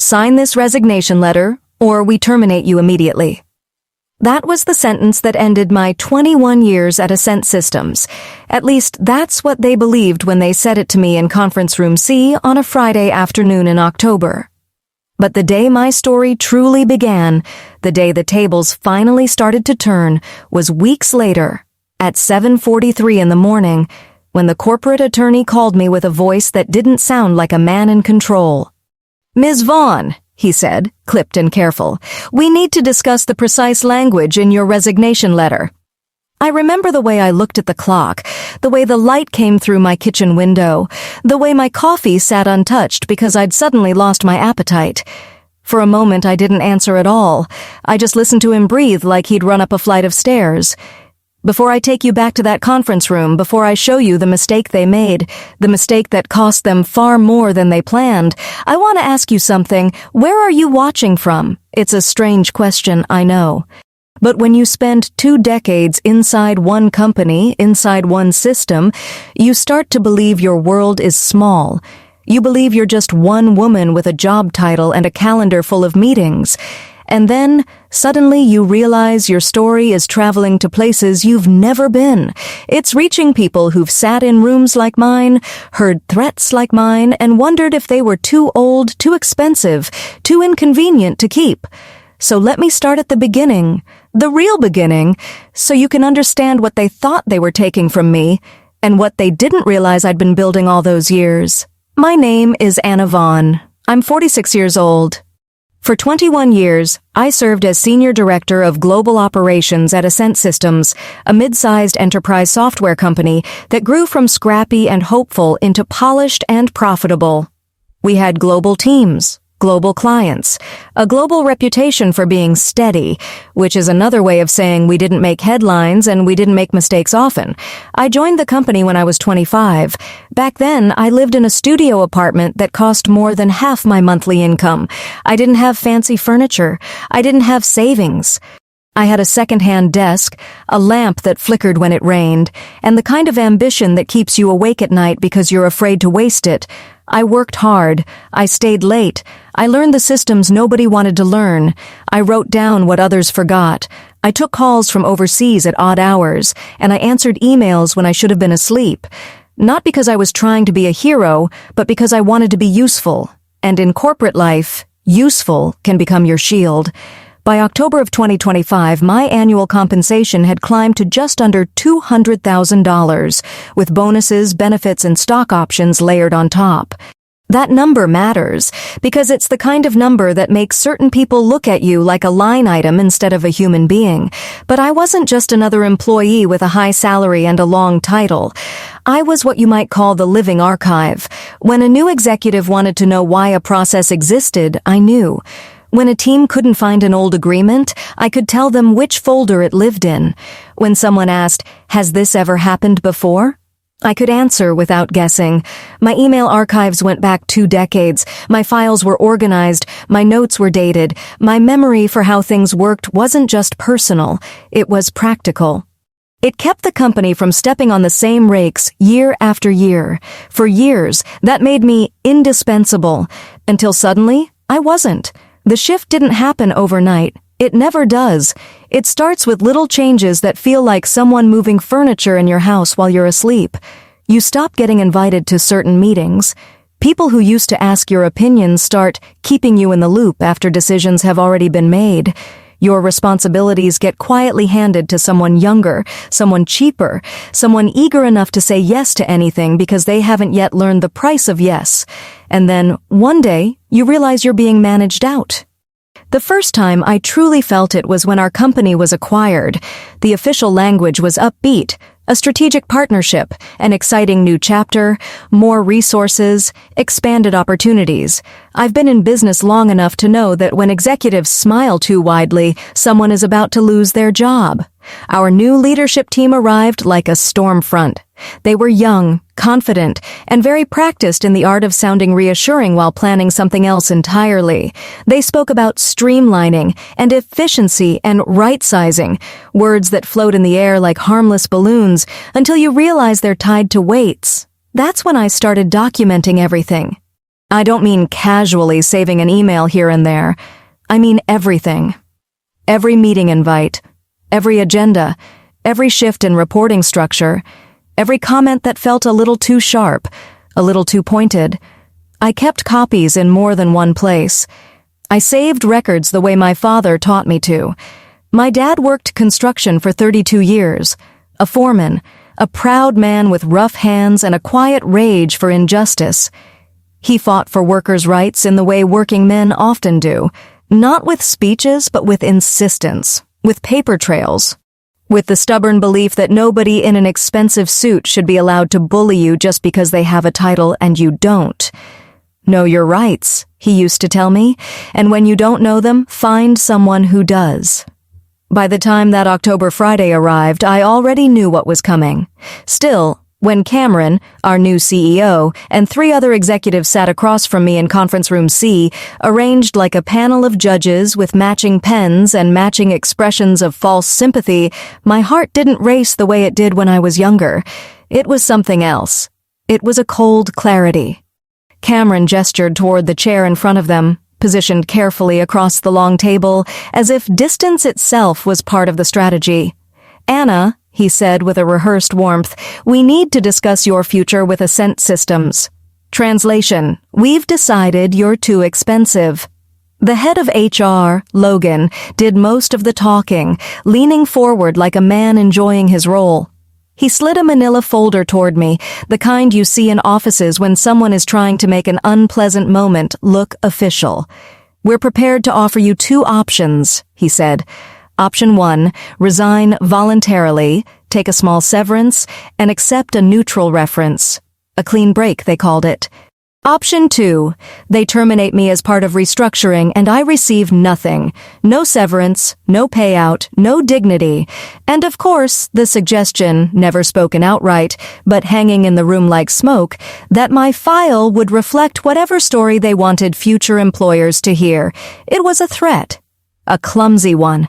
Sign this resignation letter, or we terminate you immediately. That was the sentence that ended my 21 years at Ascent Systems. At least that's what they believed when they said it to me in Conference Room C on a Friday afternoon in October. But the day my story truly began, the day the tables finally started to turn, was weeks later, at 7:43 in the morning, when the corporate attorney called me with a voice that didn't sound like a man in control. "Ms. Vaughn," he said, clipped and careful, "we need to discuss the precise language in your resignation letter." I remember the way I looked at the clock, the way the light came through my kitchen window, the way my coffee sat untouched because I'd suddenly lost my appetite. For a moment I didn't answer at all. I just listened to him breathe like he'd run up a flight of stairs. "Before I take you back to that conference room, before I show you the mistake they made, the mistake that cost them far more than they planned, I want to ask you something. Where are you watching from?" It's a strange question, I know. But when you spend 2 decades inside one company, inside one system, you start to believe your world is small. You believe you're just one woman with a job title and a calendar full of meetings. And then, suddenly you realize your story is traveling to places you've never been. It's reaching people who've sat in rooms like mine, heard threats like mine, and wondered if they were too old, too expensive, too inconvenient to keep. So let me start at the beginning, the real beginning, so you can understand what they thought they were taking from me, and what they didn't realize I'd been building all those years. My name is Anna Vaughn. I'm 46 years old. For 21 years, I served as Senior Director of Global Operations at Ascent Systems, a mid-sized enterprise software company that grew from scrappy and hopeful into polished and profitable. We had global teams, global clients, a global reputation for being steady, which is another way of saying we didn't make headlines and we didn't make mistakes often. I joined the company when I was 25. Back then, I lived in a studio apartment that cost more than half my monthly income. I didn't have fancy furniture. I didn't have savings. I had a second-hand desk, a lamp that flickered when it rained, and the kind of ambition that keeps you awake at night because you're afraid to waste it. I worked hard. I stayed late. I learned the systems nobody wanted to learn. I wrote down what others forgot. I took calls from overseas at odd hours, and I answered emails when I should have been asleep. Not because I was trying to be a hero, but because I wanted to be useful. And in corporate life, useful can become your shield. By October of 2025, my annual compensation had climbed to just under $200,000, with bonuses, benefits, and stock options layered on top. That number matters, because it's the kind of number that makes certain people look at you like a line item instead of a human being. But I wasn't just another employee with a high salary and a long title. I was what you might call the living archive. When a new executive wanted to know why a process existed, I knew. When a team couldn't find an old agreement, I could tell them which folder it lived in. When someone asked, "Has this ever happened before?" I could answer without guessing. My email archives went back 2 decades. My files were organized. My notes were dated. My memory for how things worked wasn't just personal. It was practical. It kept the company from stepping on the same rakes year after year. For years, that made me indispensable. Until suddenly, I wasn't. The shift didn't happen overnight. It never does. It starts with little changes that feel like someone moving furniture in your house while you're asleep. You stop getting invited to certain meetings. People who used to ask your opinions start keeping you in the loop after decisions have already been made. Your responsibilities get quietly handed to someone younger, someone cheaper, someone eager enough to say yes to anything because they haven't yet learned the price of yes. And then, one day, you realize you're being managed out. The first time I truly felt it was when our company was acquired. The official language was upbeat, a strategic partnership, an exciting new chapter, more resources, expanded opportunities. I've been in business long enough to know that when executives smile too widely, someone is about to lose their job. Our new leadership team arrived like a storm front. They were young, confident, and very practiced in the art of sounding reassuring while planning something else entirely. They spoke about streamlining and efficiency and right-sizing, words that float in the air like harmless balloons until you realize they're tied to weights. That's when I started documenting everything. I don't mean casually saving an email here and there. I mean everything. Every meeting invite, every agenda, every shift in reporting structure, every comment that felt a little too sharp, a little too pointed. I kept copies in more than one place. I saved records the way my father taught me to. My dad worked construction for 32 years, a foreman, a proud man with rough hands and a quiet rage for injustice. He fought for workers' rights in the way working men often do, not with speeches but with insistence, with paper trails, with the stubborn belief that nobody in an expensive suit should be allowed to bully you just because they have a title and you don't. Know your rights, he used to tell me, and when you don't know them, find someone who does. By the time that October Friday arrived, I already knew what was coming. Still, when Cameron, our new CEO, and 3 other executives sat across from me in conference room C, arranged like a panel of judges with matching pens and matching expressions of false sympathy, my heart didn't race the way it did when I was younger. It was something else. It was a cold clarity. Cameron gestured toward the chair in front of them, positioned carefully across the long table, as if distance itself was part of the strategy. Anna, he said with a rehearsed warmth, we need to discuss your future with Ascent Systems. Translation, we've decided you're too expensive. The head of HR, Logan, did most of the talking, leaning forward like a man enjoying his role. He slid a manila folder toward me, the kind you see in offices when someone is trying to make an unpleasant moment look official. We're prepared to offer you 2 options, he said. Option 1, resign voluntarily, take a small severance, and accept a neutral reference. A clean break, they called it. Option 2, they terminate me as part of restructuring and I receive nothing. No severance, no payout, no dignity. And of course, the suggestion, never spoken outright, but hanging in the room like smoke, that my file would reflect whatever story they wanted future employers to hear. It was a threat. A clumsy one.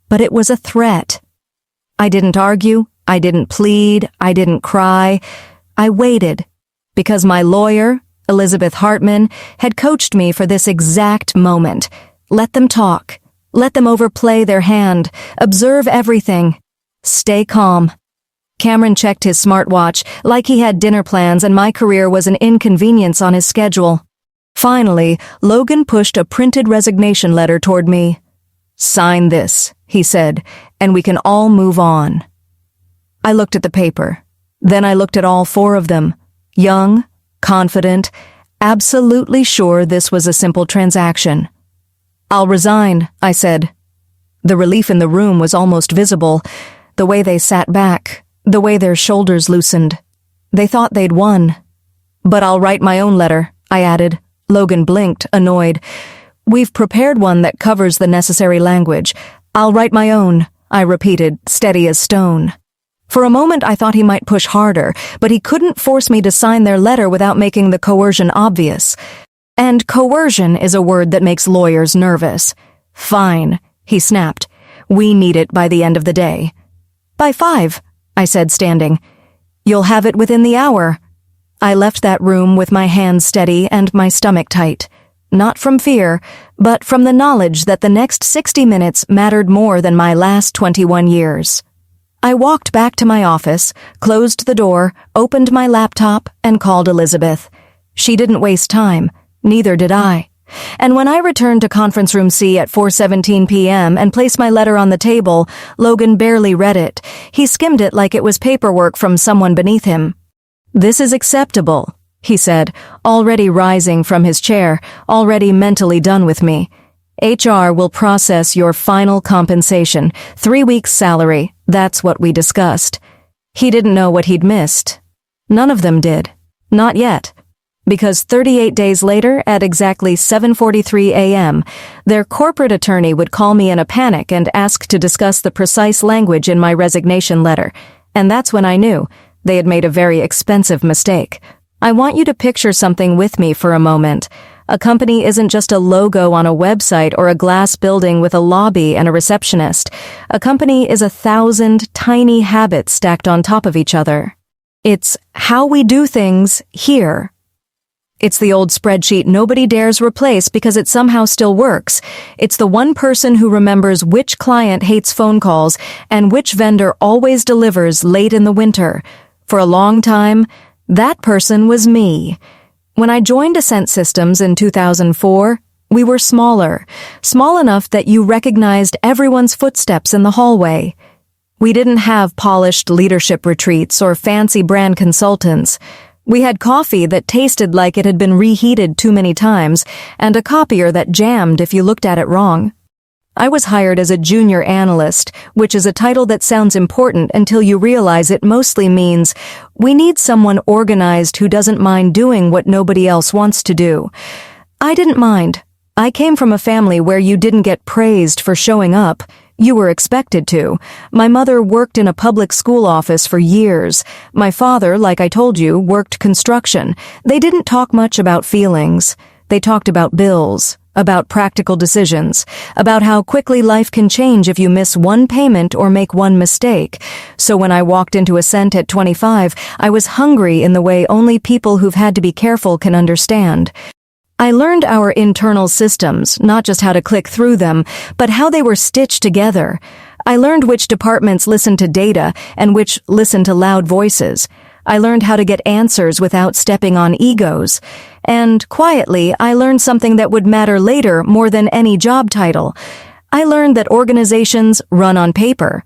But it was a threat. I didn't argue, I didn't plead, I didn't cry. I waited, because my lawyer, Elizabeth Hartman, had coached me for this exact moment. Let them talk. Let them overplay their hand. Observe everything. Stay calm. Cameron checked his smartwatch like he had dinner plans and my career was an inconvenience on his schedule. Finally, Logan pushed a printed resignation letter toward me. Sign this, he said, and we can all move on. I looked at the paper. Then I looked at all 4 of them. Young, confident, absolutely sure this was a simple transaction. I'll resign, I said. The relief in the room was almost visible, the way they sat back, the way their shoulders loosened. They thought they'd won. But I'll write my own letter, I added. Logan blinked, annoyed. We've prepared one that covers the necessary language. I'll write my own, I repeated, steady as stone. For a moment I thought he might push harder, but he couldn't force me to sign their letter without making the coercion obvious. And coercion is a word that makes lawyers nervous. Fine, he snapped. We need it by the end of the day. By 5, I said, standing. You'll have it within the hour. I left that room with my hands steady and my stomach tight. Not from fear, but from the knowledge that the next 60 minutes mattered more than my last 21 years. I walked back to my office, closed the door, opened my laptop, and called Elizabeth. She didn't waste time. Neither did I. And when I returned to conference room C at 4:17 p.m. and placed my letter on the table, Logan barely read it. He skimmed it like it was paperwork from someone beneath him. This is acceptable, he said, already rising from his chair, already mentally done with me. HR will process your final compensation, 3 weeks' salary. That's what we discussed. He didn't know what he'd missed. None of them did. Not yet. Because 38 days later, at exactly 7:43 a.m., their corporate attorney would call me in a panic and ask to discuss the precise language in my resignation letter. And that's when I knew they had made a very expensive mistake. I want you to picture something with me for a moment. A company isn't just a logo on a website or a glass building with a lobby and a receptionist. A company is 1,000 tiny habits stacked on top of each other. It's how we do things here. It's the old spreadsheet nobody dares replace because it somehow still works. It's the one person who remembers which client hates phone calls and which vendor always delivers late in the winter. For a long time, that person was me. When I joined Ascent Systems in 2004, we were smaller, small enough that you recognized everyone's footsteps in the hallway. We didn't have polished leadership retreats or fancy brand consultants. We had coffee that tasted like it had been reheated too many times, and a copier that jammed if you looked at it wrong. I was hired as a junior analyst, which is a title that sounds important until you realize it mostly means we need someone organized who doesn't mind doing what nobody else wants to do. I didn't mind. I came from a family where you didn't get praised for showing up. You were expected to. My mother worked in a public school office for years. My father, like I told you, worked construction. They didn't talk much about feelings. They talked about bills, about practical decisions, about how quickly life can change if you miss one payment or make one mistake. So when I walked into Ascent at 25, I was hungry in the way only people who've had to be careful can understand. I learned our internal systems, not just how to click through them, but how they were stitched together. I learned which departments listen to data and which listen to loud voices. I learned how to get answers without stepping on egos. And quietly, I learned something that would matter later more than any job title. I learned that organizations run on paper.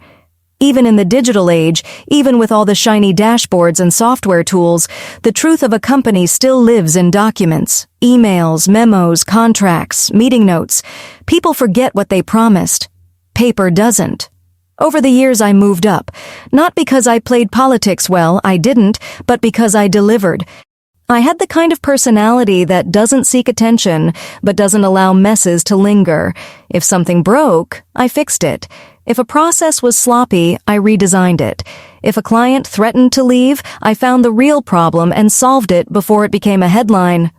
Even in the digital age, even with all the shiny dashboards and software tools, the truth of a company still lives in documents, emails, memos, contracts, meeting notes. People forget what they promised. Paper doesn't. Over the years I moved up, not because I played politics well, I didn't, but because I delivered. I had the kind of personality that doesn't seek attention, but doesn't allow messes to linger. If something broke, I fixed it. If a process was sloppy, I redesigned it. If a client threatened to leave, I found the real problem and solved it before it became a headline.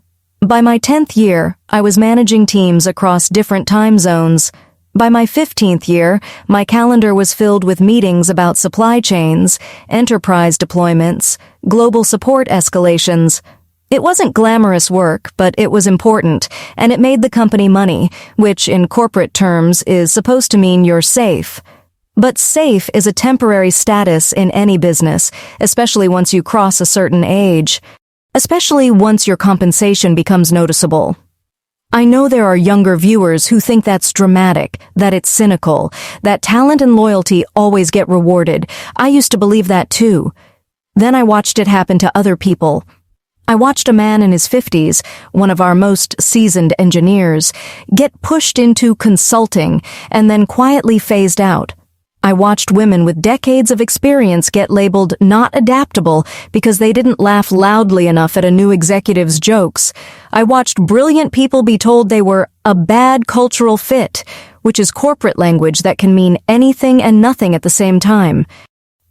By my 10th year, I was managing teams across different time zones. By my 15th year, my calendar was filled with meetings about supply chains, enterprise deployments, global support escalations. It wasn't glamorous work, but it was important, and it made the company money, which in corporate terms is supposed to mean you're safe. But safe is a temporary status in any business, especially once you cross a certain age, especially once your compensation becomes noticeable. I know there are younger viewers who think that's dramatic, that it's cynical, that talent and loyalty always get rewarded. I used to believe that too. Then I watched it happen to other people. I watched a man in his 50s, one of our most seasoned engineers, get pushed into consulting and then quietly phased out. I watched women with decades of experience get labeled not adaptable because they didn't laugh loudly enough at a new executive's jokes. I watched brilliant people be told they were a bad cultural fit, which is corporate language that can mean anything and nothing at the same time.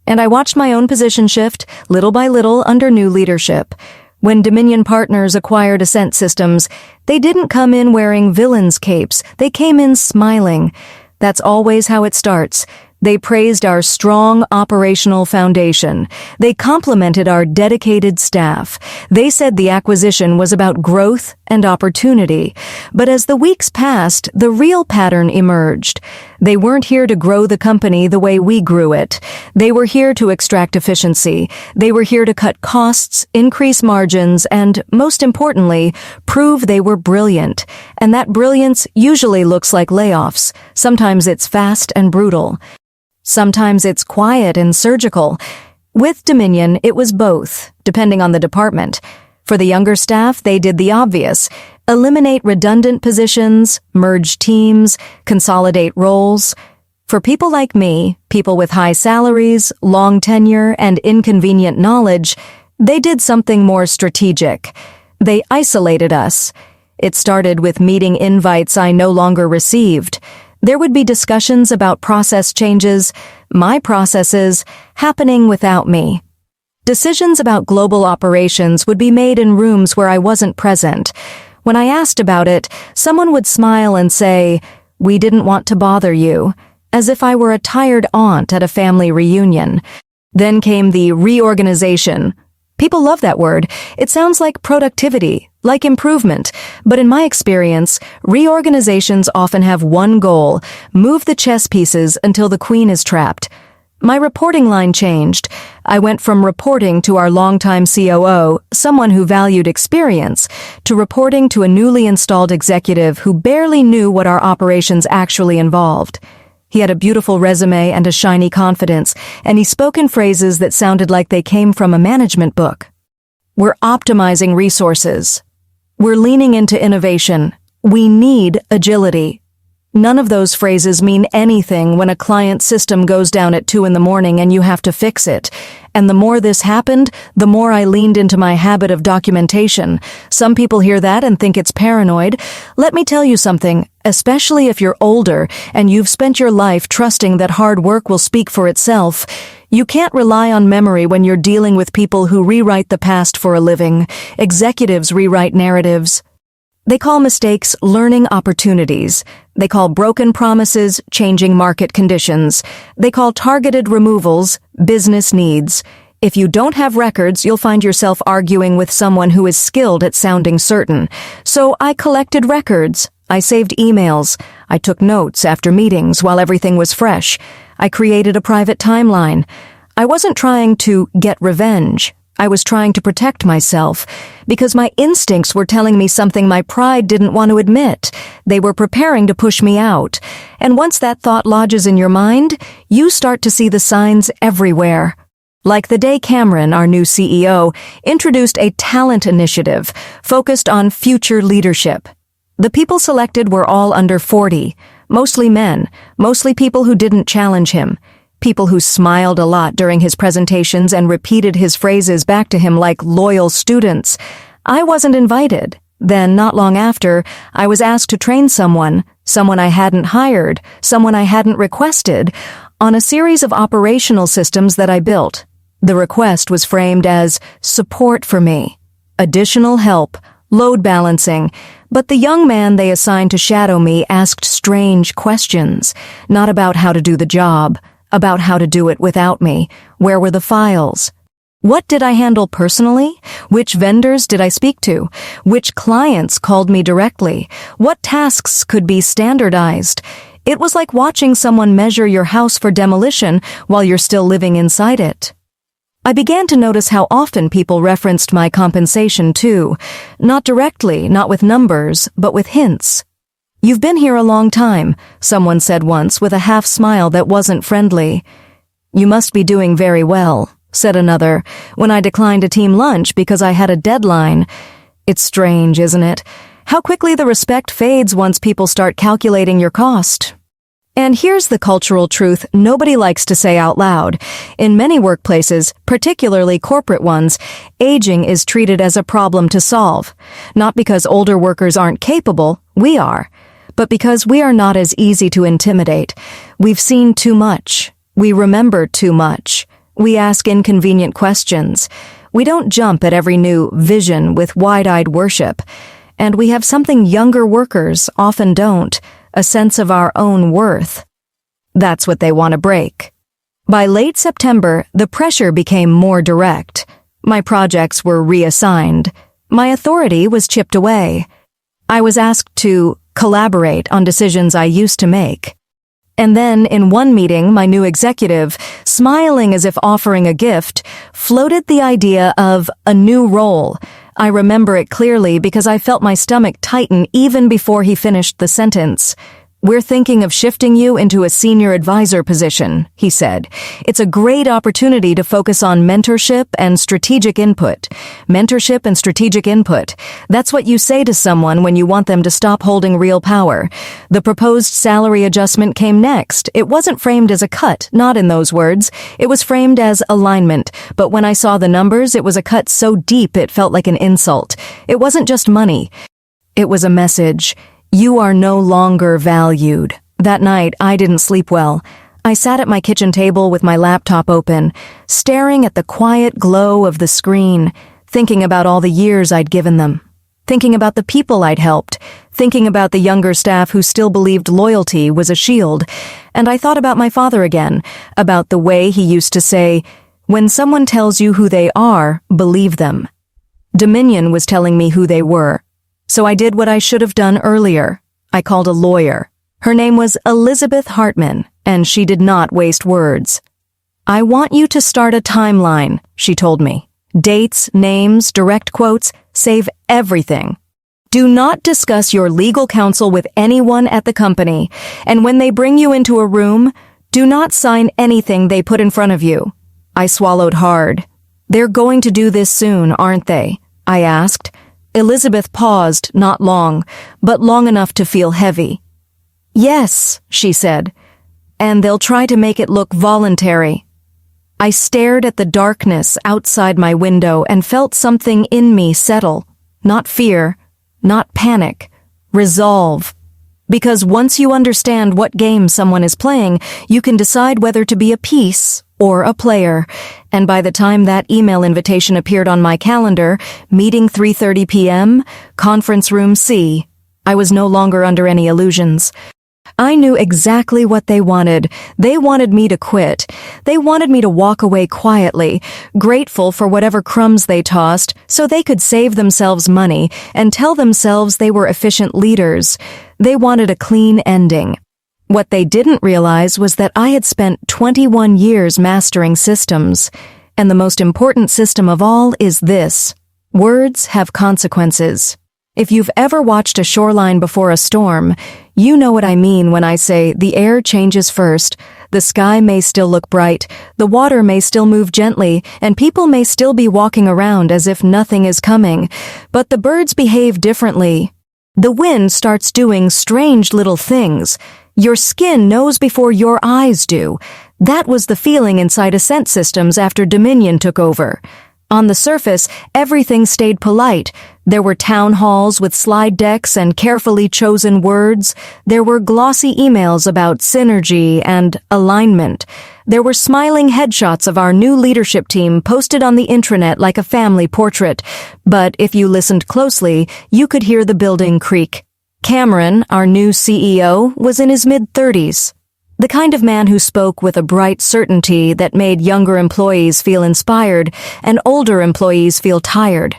And I watched my own position shift, little by little, under new leadership. When Dominion Partners acquired Ascent Systems, they didn't come in wearing villains' capes. They came in smiling. That's always how it starts. They praised our strong operational foundation. They complimented our dedicated staff. They said the acquisition was about growth and opportunity. But as the weeks passed, the real pattern emerged. They weren't here to grow the company the way we grew it. They were here to extract efficiency. They were here to cut costs, increase margins, and, most importantly, prove they were brilliant. And that brilliance usually looks like layoffs. Sometimes it's fast and brutal. Sometimes it's quiet and surgical. With Dominion, it was both, depending on the department. For the younger staff, they did the obvious: eliminate redundant positions, merge teams, consolidate roles. For people like me, people with high salaries, long tenure, and inconvenient knowledge, they did something more strategic. They isolated us. It started with meeting invites I no longer received. There would be discussions about process changes, my processes, happening without me. Decisions about global operations would be made in rooms where I wasn't present. When I asked about it, someone would smile and say, "We didn't want to bother you," as if I were a tired aunt at a family reunion. Then came the reorganization. People love that word. It sounds like productivity, like improvement. But in my experience, reorganizations often have one goal: move the chess pieces until the queen is trapped. My reporting line changed. I went from reporting to our longtime COO, someone who valued experience, to reporting to a newly installed executive who barely knew what our operations actually involved. He had a beautiful resume and a shiny confidence, and he spoke in phrases that sounded like they came from a management book. We're optimizing resources. We're leaning into innovation. We need agility. None of those phrases mean anything when a client system goes down at 2 a.m. and you have to fix it. And the more this happened, the more I leaned into my habit of documentation. Some people hear that and think it's paranoid. Let me tell you something, especially if you're older and you've spent your life trusting that hard work will speak for itself. You can't rely on memory when you're dealing with people who rewrite the past for a living. Executives rewrite narratives. They call mistakes learning opportunities. They call broken promises changing market conditions. They call targeted removals business needs. If you don't have records, you'll find yourself arguing with someone who is skilled at sounding certain. So I collected records. I saved emails. I took notes after meetings while everything was fresh. I created a private timeline. I wasn't trying to get revenge. I was trying to protect myself, because my instincts were telling me something my pride didn't want to admit. They were preparing to push me out. And once that thought lodges in your mind, you start to see the signs everywhere. Like the day Cameron, our new CEO, introduced a talent initiative focused on future leadership. The people selected were all under 40, mostly men, mostly people who didn't challenge him. People who smiled a lot during his presentations and repeated his phrases back to him like loyal students. I wasn't invited. Then, not long after, I was asked to train someone I hadn't hired, someone I hadn't requested, on a series of operational systems that I built. The request was framed as support for me, additional help, load balancing, but the young man they assigned to shadow me asked strange questions, not about how to do the job, about how to do it without me. Where were the files? What did I handle personally? Which vendors did I speak to? Which clients called me directly? What tasks could be standardized? It was like watching someone measure your house for demolition while you're still living inside it. I began to notice how often people referenced my compensation too. Not directly, not with numbers, but with hints. "You've been here a long time," someone said once with a half smile that wasn't friendly. "You must be doing very well," said another, when I declined a team lunch because I had a deadline. It's strange, isn't it? How quickly the respect fades once people start calculating your cost. And here's the cultural truth nobody likes to say out loud. In many workplaces, particularly corporate ones, aging is treated as a problem to solve. Not because older workers aren't capable, we are. But because we are not as easy to intimidate. We've seen too much. We remember too much. We ask inconvenient questions. We don't jump at every new vision with wide-eyed worship. And we have something younger workers often don't, a sense of our own worth. That's what they want to break. By late September, the pressure became more direct. My projects were reassigned. My authority was chipped away. I was asked to collaborate on decisions I used to make. And then, in one meeting, my new executive, smiling as if offering a gift, floated the idea of a new role. I remember it clearly because I felt my stomach tighten even before he finished the sentence. "We're thinking of shifting you into a senior advisor position," he said. "It's a great opportunity to focus on mentorship and strategic input. Mentorship and strategic input. That's what you say to someone when you want them to stop holding real power." The proposed salary adjustment came next. It wasn't framed as a cut, not in those words. It was framed as alignment, but when I saw the numbers, it was a cut so deep it felt like an insult. It wasn't just money. It was a message. You are no longer valued. That night, I didn't sleep well. I sat at my kitchen table with my laptop open, staring at the quiet glow of the screen, thinking about all the years I'd given them, thinking about the people I'd helped, thinking about the younger staff who still believed loyalty was a shield. And I thought about my father again, about the way he used to say, When someone tells you who they are, believe them. Dominion was telling me who they were. So I did what I should have done earlier. I called a lawyer. Her name was Elizabeth Hartman, and she did not waste words. "I want you to start a timeline," she told me. "Dates, names, direct quotes, save everything. Do not discuss your legal counsel with anyone at the company, and when they bring you into a room, do not sign anything they put in front of you." I swallowed hard. "They're going to do this soon, aren't they?" I asked. Elizabeth paused, not long, but long enough to feel heavy. "Yes," she said, "and they'll try to make it look voluntary." I stared at the darkness outside my window and felt something in me settle. Not fear, not panic, resolve. Because once you understand what game someone is playing, you can decide whether to be a piece or a player. And by the time that email invitation appeared on my calendar, meeting 3:30 p.m., conference room C, I was no longer under any illusions. I knew exactly what they wanted. They wanted me to quit. They wanted me to walk away quietly, grateful for whatever crumbs they tossed, so they could save themselves money and tell themselves they were efficient leaders. They wanted a clean ending. What they didn't realize was that I had spent 21 years mastering systems. And the most important system of all is this: words have consequences. If you've ever watched a shoreline before a storm, you know what I mean when I say the air changes first, the sky may still look bright, the water may still move gently, and people may still be walking around as if nothing is coming, but the birds behave differently. The wind starts doing strange little things. Your skin knows before your eyes do. That was the feeling inside Ascent Systems after Dominion took over. On the surface, everything stayed polite. There were town halls with slide decks and carefully chosen words. There were glossy emails about synergy and alignment. There were smiling headshots of our new leadership team posted on the intranet like a family portrait. But if you listened closely, you could hear the building creak. Cameron, our new CEO, was in his mid-30s. The kind of man who spoke with a bright certainty that made younger employees feel inspired and older employees feel tired.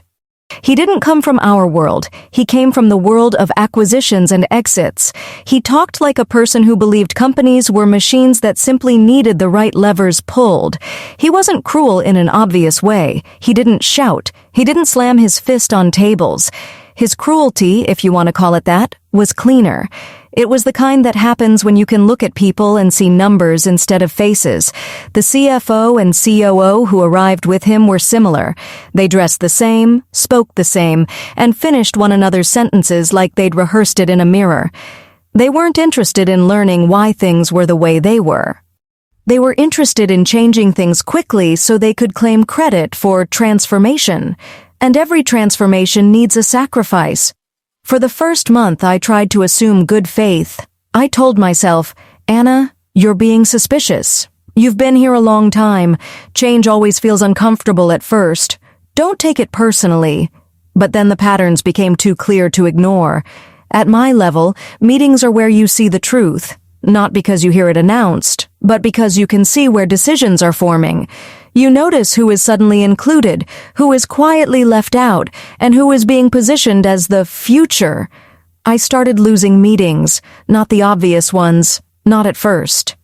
He didn't come from our world. He came from the world of acquisitions and exits. He talked like a person who believed companies were machines that simply needed the right levers pulled. He wasn't cruel in an obvious way. He didn't shout. He didn't slam his fist on tables. His cruelty, if you want to call it that, was cleaner. It was the kind that happens when you can look at people and see numbers instead of faces. The CFO and COO who arrived with him were similar. They dressed the same, spoke the same, and finished one another's sentences like they'd rehearsed it in a mirror. They weren't interested in learning why things were the way they were. They were interested in changing things quickly so they could claim credit for transformation. And every transformation needs a sacrifice. For the first month, I tried to assume good faith. I told myself, "Anna, you're being suspicious. You've been here a long time. Change always feels uncomfortable at first. Don't take it personally." But then the patterns became too clear to ignore. At my level, meetings are where you see the truth. Not because you hear it announced, but because you can see where decisions are forming. You notice who is suddenly included, who is quietly left out, and who is being positioned as the future. I started losing meetings, not the obvious ones, not at first.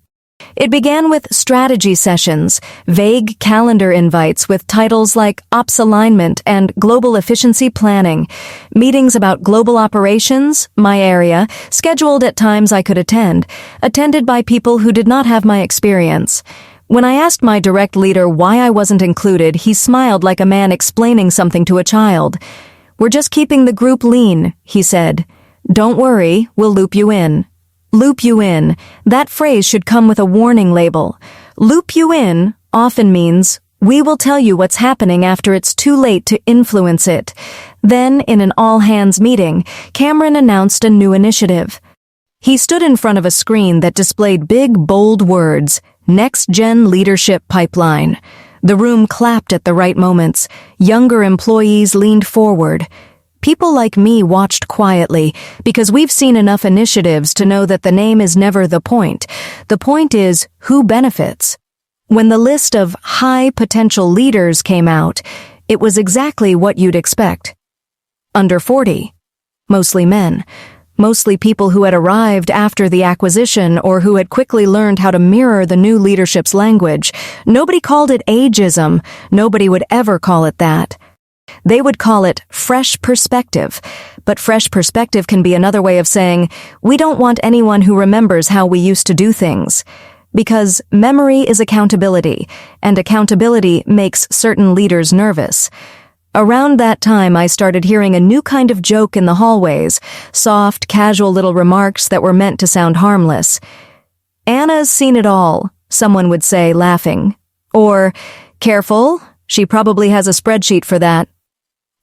It began with strategy sessions, vague calendar invites with titles like Ops Alignment and Global Efficiency Planning, meetings about global operations, my area, scheduled at times I could attend, attended by people who did not have my experience. When I asked my direct leader why I wasn't included, he smiled like a man explaining something to a child. "We're just keeping the group lean," he said. "Don't worry, we'll loop you in." Loop you in. That phrase should come with a warning label. Loop you in often means, we will tell you what's happening after it's too late to influence it. Then, in an all-hands meeting, Cameron announced a new initiative. He stood in front of a screen that displayed big, bold words, Next-Gen Leadership Pipeline. The room clapped at the right moments. Younger employees leaned forward. People like me watched quietly, because we've seen enough initiatives to know that the name is never the point. The point is, who benefits? When the list of high potential leaders came out, it was exactly what you'd expect. Under 40. Mostly men. Mostly people who had arrived after the acquisition or who had quickly learned how to mirror the new leadership's language. Nobody called it ageism. Nobody would ever call it that. They would call it fresh perspective. But fresh perspective can be another way of saying, we don't want anyone who remembers how we used to do things. Because memory is accountability, and accountability makes certain leaders nervous. Around that time, I started hearing a new kind of joke in the hallways, soft, casual little remarks that were meant to sound harmless. "Anna's seen it all," someone would say, laughing. Or, "Careful, she probably has a spreadsheet for that."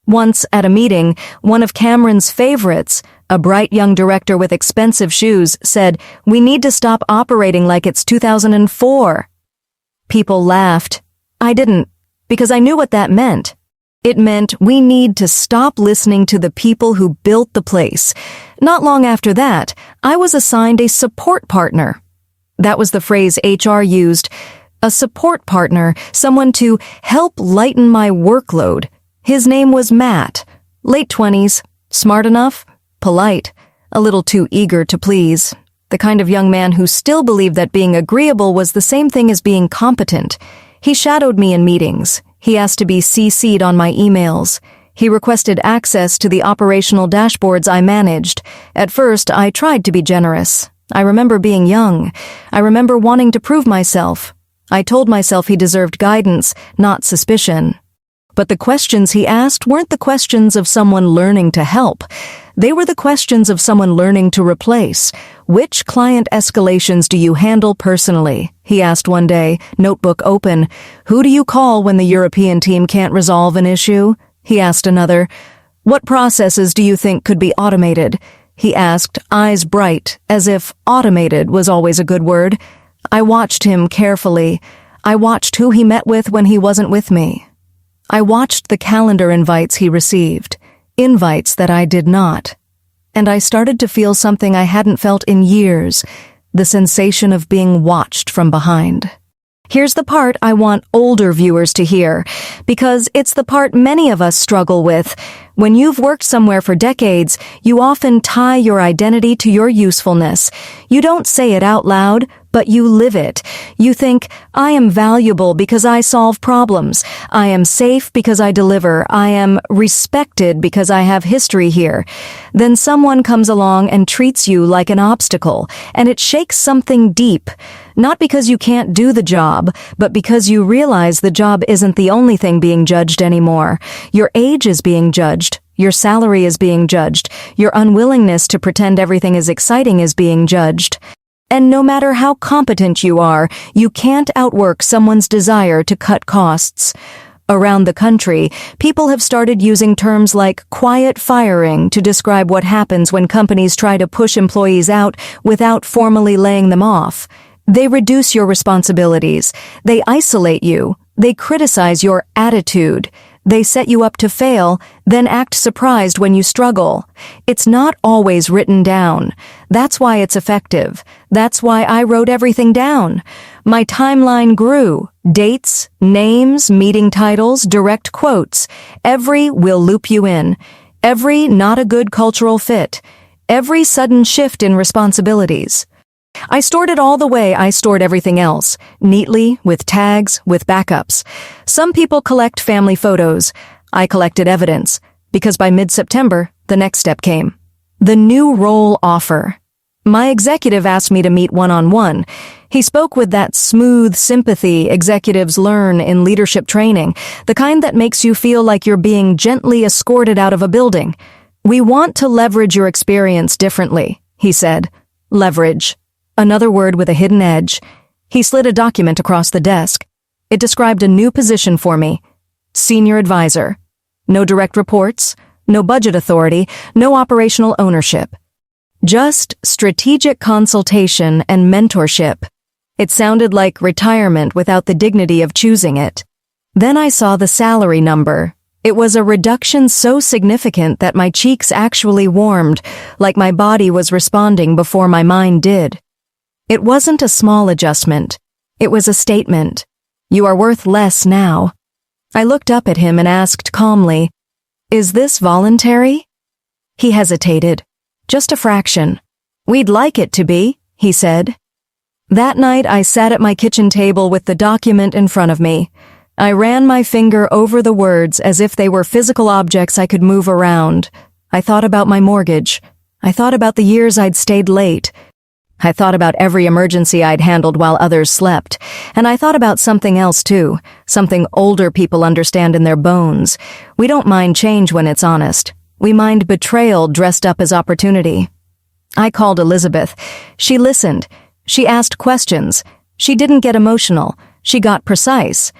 Once, at a meeting, one of Cameron's favorites, a bright young director with expensive shoes, said, "We need to stop operating like it's 2004. People laughed. I didn't, because I knew what that meant. It meant we need to stop listening to the people who built the place. Not long after that, I was assigned a support partner. That was the phrase HR used. A support partner, someone to help lighten my workload. His name was Matt. Late 20s, smart enough, polite, a little too eager to please. The kind of young man who still believed that being agreeable was the same thing as being competent. He shadowed me in meetings. He asked to be CC'd on my emails. He requested access to the operational dashboards I managed. At first, I tried to be generous. I remember being young. I remember wanting to prove myself. I told myself he deserved guidance, not suspicion. But the questions he asked weren't the questions of someone learning to help. They were the questions of someone learning to replace. "Which client escalations do you handle personally?" he asked one day, notebook open. "Who do you call when the European team can't resolve an issue?" he asked another. "What processes do you think could be automated?" he asked, eyes bright, as if automated was always a good word. I watched him carefully. I watched who he met with when he wasn't with me. I watched the calendar invites he received, invites that I did not. And I started to feel something I hadn't felt in years, the sensation of being watched from behind. Here's the part I want older viewers to hear, because it's the part many of us struggle with. When you've worked somewhere for decades, you often tie your identity to your usefulness. You don't say it out loud, but you live it. You think, I am valuable because I solve problems. I am safe because I deliver. I am respected because I have history here. Then someone comes along and treats you like an obstacle, and it shakes something deep. Not because you can't do the job, but because you realize the job isn't the only thing being judged anymore. Your age is being judged. Your salary is being judged. Your unwillingness to pretend everything is exciting is being judged. And no matter how competent you are, you can't outwork someone's desire to cut costs. Around the country, people have started using terms like quiet firing to describe what happens when companies try to push employees out without formally laying them off. They reduce your responsibilities. They isolate you. They criticize your attitude. They set you up to fail, then act surprised when you struggle. It's not always written down. That's why it's effective. That's why I wrote everything down. My timeline grew. Dates, names, meeting titles, direct quotes. Every "will loop you in." Every "not a good cultural fit." Every sudden shift in responsibilities. I stored it all the way I stored everything else, neatly, with tags, with backups. Some people collect family photos. I collected evidence, because by mid-September, the next step came. The new role offer. My executive asked me to meet one-on-one. He spoke with that smooth sympathy executives learn in leadership training, the kind that makes you feel like you're being gently escorted out of a building. "We want to leverage your experience differently," he said. Leverage. Another word with a hidden edge. He slid a document across the desk. It described a new position for me. Senior advisor. No direct reports, no budget authority, no operational ownership. Just strategic consultation and mentorship. It sounded like retirement without the dignity of choosing it. Then I saw the salary number. It was a reduction so significant that my cheeks actually warmed, like my body was responding before my mind did. It wasn't a small adjustment. It was a statement. You are worth less now." I looked up at him and asked calmly, "Is this voluntary?" He hesitated. "Just a fraction." "We'd like it to be," he said. That night I sat at my kitchen table with the document in front of me. I ran my finger over the words as if they were physical objects I could move around. I thought about my mortgage. I thought about the years I'd stayed late. I thought about every emergency I'd handled while others slept. And I thought about something else too, something older people understand in their bones. We don't mind change when it's honest. We mind betrayal dressed up as opportunity. I called Elizabeth. She listened. She asked questions. She didn't get emotional. She got precise.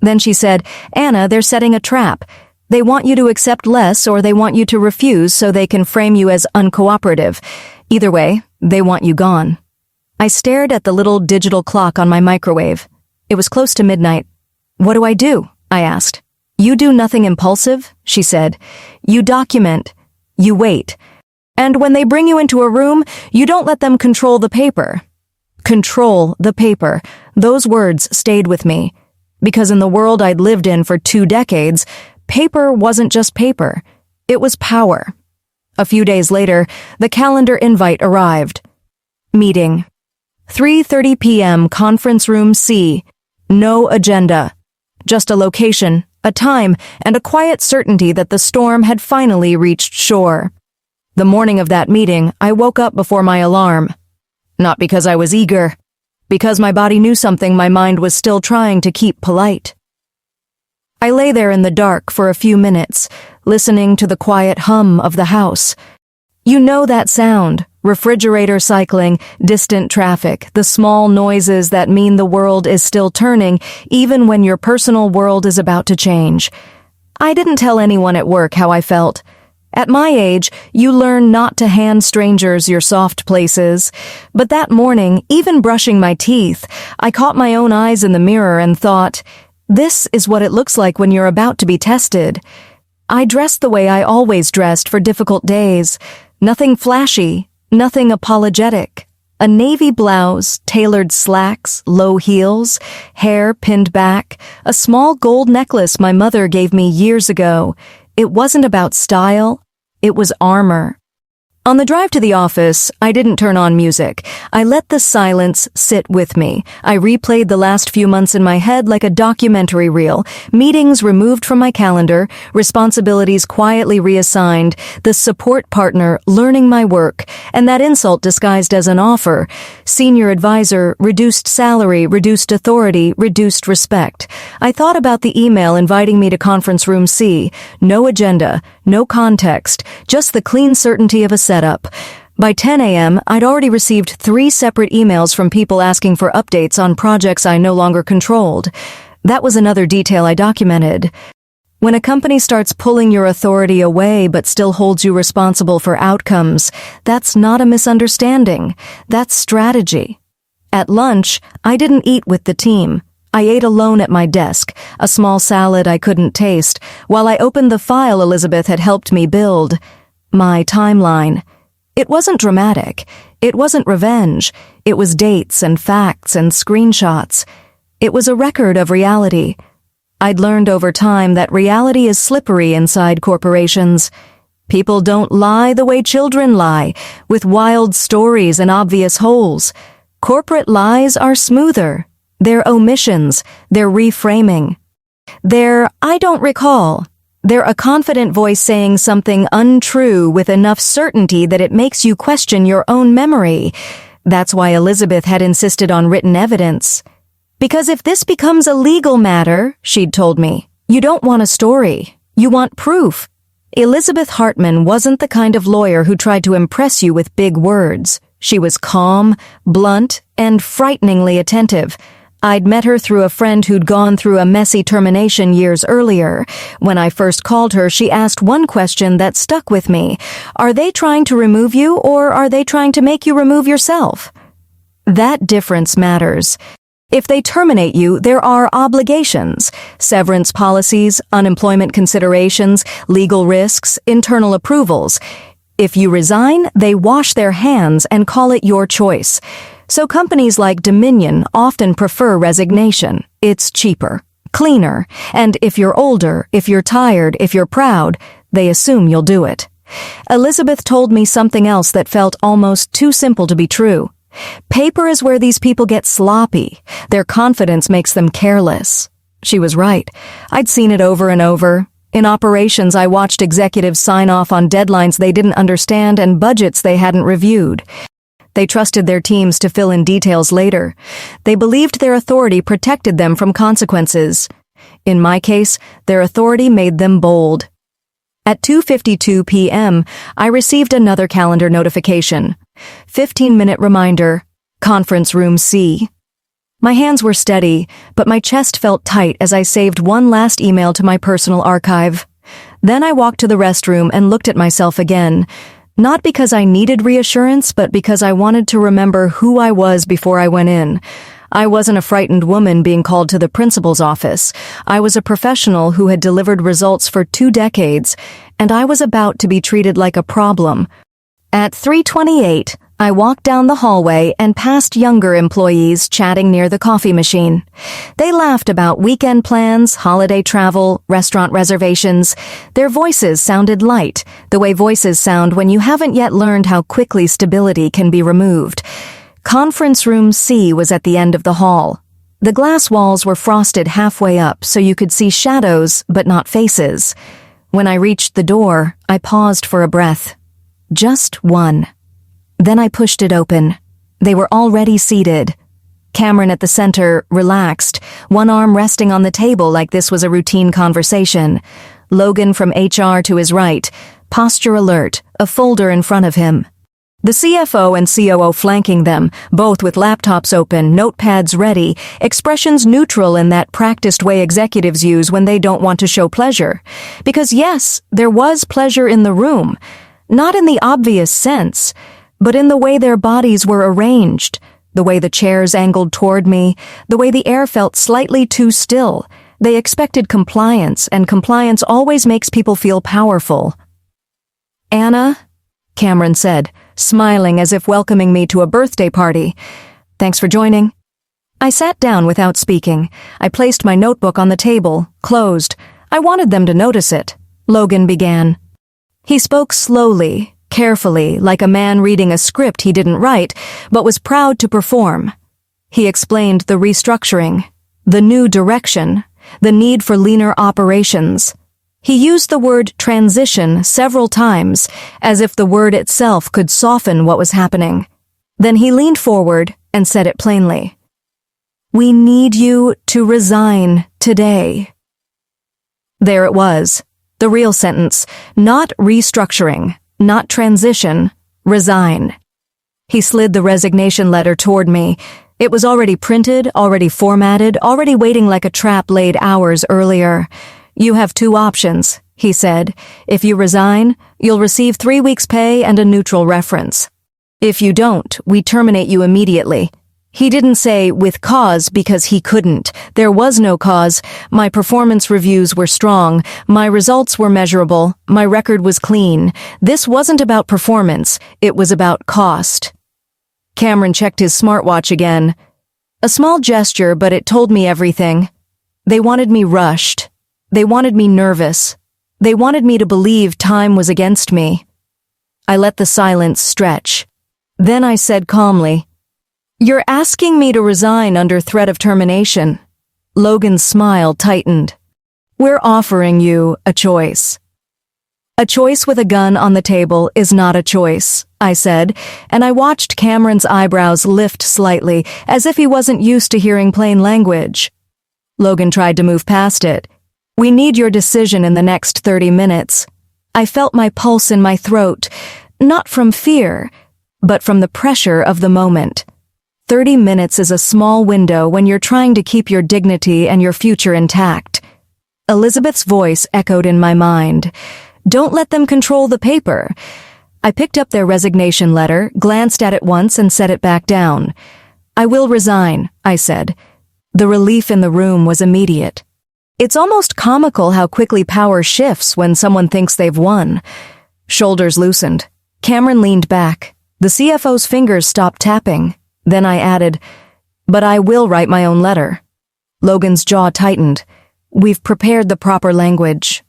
Then she said, "Anna, they're setting a trap. They want you to accept less or they want you to refuse so they can frame you as uncooperative. Either way, they want you gone." I stared at the little digital clock on my microwave. It was close to midnight. "What do I do?" I asked. "You do nothing impulsive," she said. "You document. You wait. And when they bring you into a room, you don't let them control the paper." Control the paper. Those words stayed with me. Because in the world I'd lived in for 2 decades, paper wasn't just paper. It was power. A few days later, the calendar invite arrived. Meeting. 3:30 p.m. Conference Room C. No agenda. Just a location, a time, and a quiet certainty that the storm had finally reached shore. The morning of that meeting, I woke up before my alarm. Not because I was eager. Because my body knew something my mind was still trying to keep polite. I lay there in the dark for a few minutes, listening to the quiet hum of the house. You know that sound, refrigerator cycling, distant traffic, the small noises that mean the world is still turning even when your personal world is about to change. I didn't tell anyone at work how I felt. At my age, you learn not to hand strangers your soft places. But that morning, even brushing my teeth, I caught my own eyes in the mirror and thought, this is what it looks like when you're about to be tested. I dressed the way I always dressed for difficult days. Nothing flashy, nothing apologetic. A navy blouse, tailored slacks, low heels, hair pinned back, a small gold necklace my mother gave me years ago. It wasn't about style. It was armor. On the drive to the office, I didn't turn on music. I let the silence sit with me. I replayed the last few months in my head like a documentary reel. Meetings removed from my calendar, responsibilities quietly reassigned, the support partner learning my work, and that insult disguised as an offer. Senior advisor, reduced salary, reduced authority, reduced respect. I thought about the email inviting me to Conference Room C. No agenda, no context, just the clean certainty of a setup. By 10 a.m., I'd already received 3 separate emails from people asking for updates on projects I no longer controlled. That was another detail I documented. When a company starts pulling your authority away but still holds you responsible for outcomes, that's not a misunderstanding. That's strategy. At lunch, I didn't eat with the team. I ate alone at my desk, a small salad I couldn't taste, while I opened the file Elizabeth had helped me build. My timeline. It wasn't dramatic. It wasn't revenge. It was dates and facts and screenshots. It was a record of reality. I'd learned over time that reality is slippery inside corporations. People don't lie the way children lie, with wild stories and obvious holes. Corporate lies are smoother. They're omissions. They're reframing. They're, "I don't recall." They're a confident voice saying something untrue with enough certainty that it makes you question your own memory. That's why Elizabeth had insisted on written evidence. Because if this becomes a legal matter, she'd told me, you don't want a story. You want proof. Elizabeth Hartman wasn't the kind of lawyer who tried to impress you with big words. She was calm, blunt, and frighteningly attentive. I'd met her through a friend who'd gone through a messy termination years earlier. When I first called her, she asked one question that stuck with me. Are they trying to remove you, or are they trying to make you remove yourself? That difference matters. If they terminate you, there are obligations, severance policies, unemployment considerations, legal risks, internal approvals. If you resign, they wash their hands and call it your choice. So companies like Dominion often prefer resignation. It's cheaper, cleaner, and if you're older, if you're tired, if you're proud, they assume you'll do it. Elizabeth told me something else that felt almost too simple to be true. Paper is where these people get sloppy. Their confidence makes them careless. She was right. I'd seen it over and over. In operations, I watched executives sign off on deadlines they didn't understand and budgets they hadn't reviewed. They trusted their teams to fill in details later. They believed their authority protected them from consequences. In my case, their authority made them bold. At 2:52 p.m., I received another calendar notification. 15-minute reminder, Conference Room C. My hands were steady, but my chest felt tight as I saved one last email to my personal archive. Then I walked to the restroom and looked at myself again, not because I needed reassurance, but because I wanted to remember who I was before I went in. I wasn't a frightened woman being called to the principal's office. I was a professional who had delivered results for 2 decades, and I was about to be treated like a problem. At 3:28, I walked down the hallway and past younger employees chatting near the coffee machine. They laughed about weekend plans, holiday travel, restaurant reservations. Their voices sounded light, the way voices sound when you haven't yet learned how quickly stability can be removed. Conference Room C was at the end of the hall. The glass walls were frosted halfway up so you could see shadows but not faces. When I reached the door, I paused for a breath. Just one. Then I pushed it open. They were already seated. Cameron at the center, relaxed, one arm resting on the table like this was a routine conversation. Logan from HR to his right, posture alert, a folder in front of him. The CFO and COO flanking them, both with laptops open, notepads ready, expressions neutral in that practiced way executives use when they don't want to show pleasure. Because yes, there was pleasure in the room. Not in the obvious sense, but in the way their bodies were arranged, the way the chairs angled toward me, the way the air felt slightly too still. They expected compliance, and compliance always makes people feel powerful. "Anna," Cameron said, smiling as if welcoming me to a birthday party. "Thanks for joining." I sat down without speaking. I placed my notebook on the table, closed. I wanted them to notice it. Logan began. He spoke slowly, carefully, like a man reading a script he didn't write, but was proud to perform. He explained the restructuring, the new direction, the need for leaner operations. He used the word transition several times, as if the word itself could soften what was happening. Then he leaned forward and said it plainly. "We need you to resign today." There it was, the real sentence, not restructuring, not transition, resign. He slid the resignation letter toward me. It was already printed, already formatted, already waiting like a trap laid hours earlier. "You have 2 options," he said. "If you resign, you'll receive 3 weeks' pay and a neutral reference. If you don't, we terminate you immediately." He didn't say with cause because he couldn't. There was no cause. My performance reviews were strong. My results were measurable. My record was clean. This wasn't about performance. It was about cost. Cameron checked his smartwatch again. A small gesture, but it told me everything. They wanted me rushed. They wanted me nervous. They wanted me to believe time was against me. I let the silence stretch. Then I said calmly, "You're asking me to resign under threat of termination." Logan's smile tightened. "We're offering you a choice." "A choice with a gun on the table is not a choice," I said, and I watched Cameron's eyebrows lift slightly, as if he wasn't used to hearing plain language. Logan tried to move past it. "We need your decision in the next 30 minutes. I felt my pulse in my throat, not from fear, but from the pressure of the moment. 30 minutes is a small window when you're trying to keep your dignity and your future intact. Elizabeth's voice echoed in my mind. "Don't let them control the paper." I picked up their resignation letter, glanced at it once, and set it back down. "I will resign," I said. The relief in the room was immediate. It's almost comical how quickly power shifts when someone thinks they've won. Shoulders loosened. Cameron leaned back. The CFO's fingers stopped tapping. Then I added, "But I will write my own letter." Logan's jaw tightened. "We've prepared the proper language."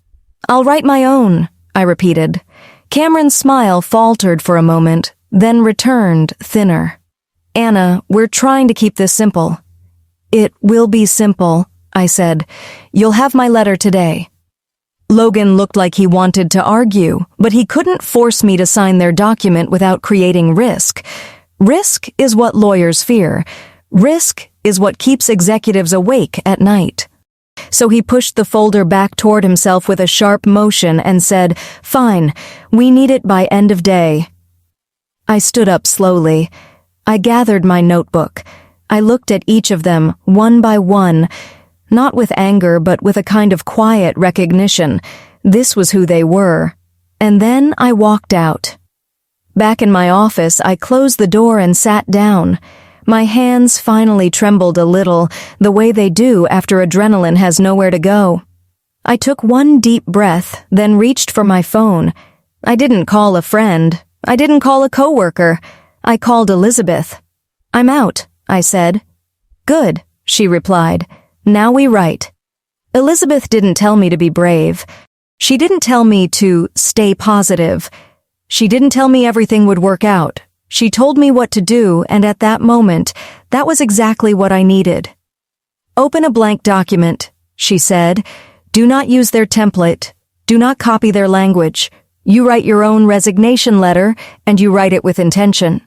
"I'll write my own," I repeated. Cameron's smile faltered for a moment, then returned, thinner. "Anna, we're trying to keep this simple." "It will be simple," I said. "You'll have my letter today." Logan looked like he wanted to argue, but he couldn't force me to sign their document without creating risk. Risk is what lawyers fear. Risk is what keeps executives awake at night. So he pushed the folder back toward himself with a sharp motion and said, "Fine, we need it by end of day." I stood up slowly. I gathered my notebook. I looked at each of them, one by one, not with anger but with a kind of quiet recognition. This was who they were. And then I walked out. Back in my office, I closed the door and sat down. My hands finally trembled a little, the way they do after adrenaline has nowhere to go. I took one deep breath, then reached for my phone. I didn't call a friend. I didn't call a coworker. I called Elizabeth. "I'm out," I said. "Good," she replied. "Now we write." Elizabeth didn't tell me to be brave. She didn't tell me to stay positive. She didn't tell me everything would work out. She told me what to do, and at that moment, that was exactly what I needed. "Open a blank document," she said. "Do not use their template. Do not copy their language. You write your own resignation letter, and you write it with intention."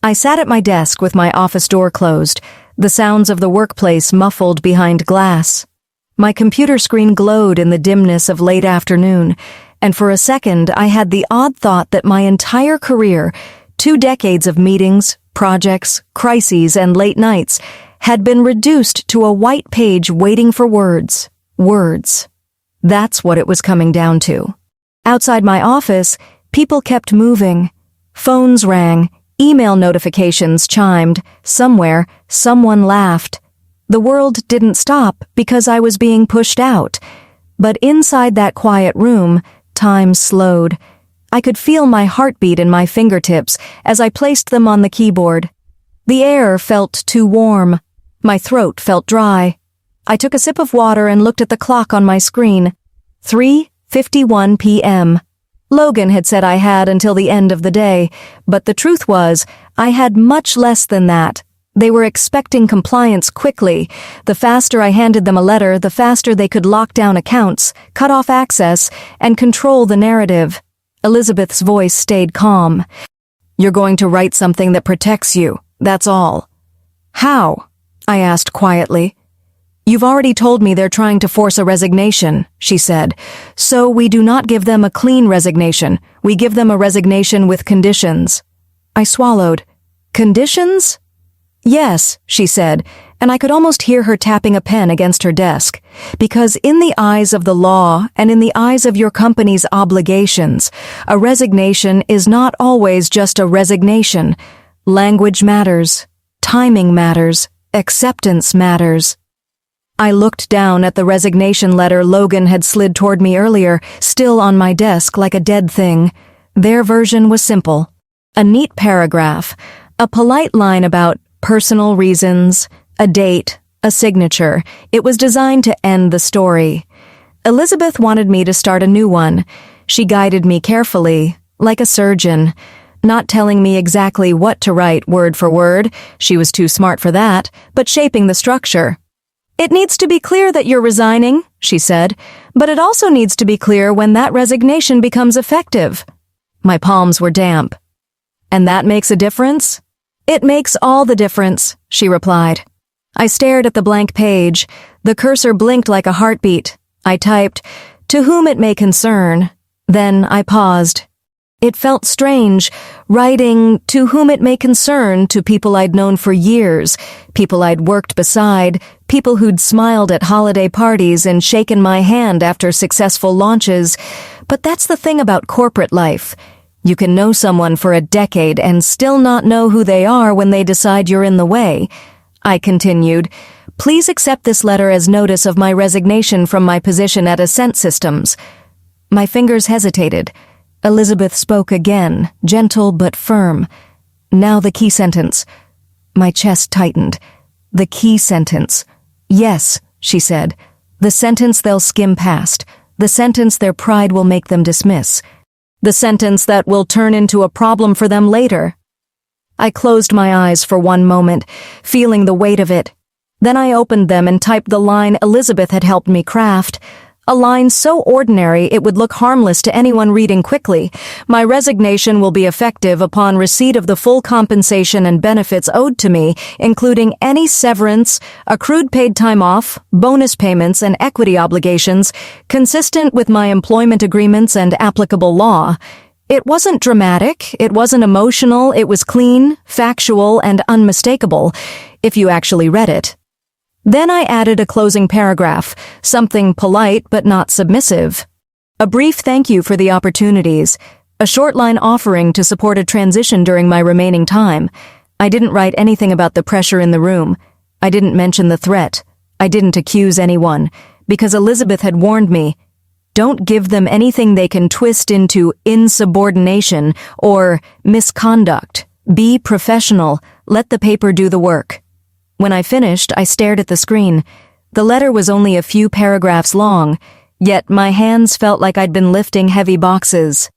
I sat at my desk with my office door closed, the sounds of the workplace muffled behind glass. My computer screen glowed in the dimness of late afternoon, and for a second I had the odd thought that my entire career, 2 decades of meetings, projects, crises, and late nights, had been reduced to a white page waiting for words. Words. That's what it was coming down to. Outside my office, people kept moving. Phones rang, email notifications chimed, somewhere, someone laughed. The world didn't stop because I was being pushed out. But inside that quiet room, time slowed. I could feel my heartbeat in my fingertips as I placed them on the keyboard. The air felt too warm. My throat felt dry. I took a sip of water and looked at the clock on my screen. 3:51 p.m. Logan had said I had until the end of the day, but the truth was, I had much less than that. They were expecting compliance quickly. The faster I handed them a letter, the faster they could lock down accounts, cut off access, and control the narrative. Elizabeth's voice stayed calm. "You're going to write something that protects you, that's all." "How?" I asked quietly. "You've already told me they're trying to force a resignation," she said. "So we do not give them a clean resignation. We give them a resignation with conditions." I swallowed. "Conditions?" "Yes," she said, and I could almost hear her tapping a pen against her desk. "Because in the eyes of the law and in the eyes of your company's obligations, a resignation is not always just a resignation. Language matters. Timing matters. Acceptance matters." I looked down at the resignation letter Logan had slid toward me earlier, still on my desk like a dead thing. Their version was simple. A neat paragraph, a polite line about personal reasons, a date, a signature. It was designed to end the story. Elizabeth wanted me to start a new one. She guided me carefully, like a surgeon, not telling me exactly what to write word for word. She was too smart for that, but shaping the structure. "It needs to be clear that you're resigning," she said, "but it also needs to be clear when that resignation becomes effective." My palms were damp. "And that makes a difference?" "It makes all the difference," she replied. I stared at the blank page. The cursor blinked like a heartbeat. I typed, "To whom it may concern." Then I paused. It felt strange, writing "to whom it may concern" to people I'd known for years, people I'd worked beside, people who'd smiled at holiday parties and shaken my hand after successful launches. But that's the thing about corporate life. You can know someone for a decade and still not know who they are when they decide you're in the way. I continued, "Please accept this letter as notice of my resignation from my position at Ascent Systems." My fingers hesitated. Elizabeth spoke again, gentle but firm. Now the key sentence. My chest tightened. The key sentence. Yes, she said. The sentence they'll skim past. The sentence their pride will make them dismiss. The sentence that will turn into a problem for them later. I closed my eyes for one moment, feeling the weight of it. Then I opened them and typed the line Elizabeth had helped me craft. A line so ordinary it would look harmless to anyone reading quickly. My resignation will be effective upon receipt of the full compensation and benefits owed to me, including any severance, accrued paid time off, bonus payments, and equity obligations, consistent with my employment agreements and applicable law. It wasn't dramatic, it wasn't emotional, it was clean, factual, and unmistakable, if you actually read it. Then I added a closing paragraph, something polite but not submissive. A brief thank you for the opportunities, a short line offering to support a transition during my remaining time. I didn't write anything about the pressure in the room. I didn't mention the threat. I didn't accuse anyone, because Elizabeth had warned me, don't give them anything they can twist into insubordination or misconduct. Be professional. Let the paper do the work. When I finished, I stared at the screen. The letter was only a few paragraphs long, yet my hands felt like I'd been lifting heavy boxes.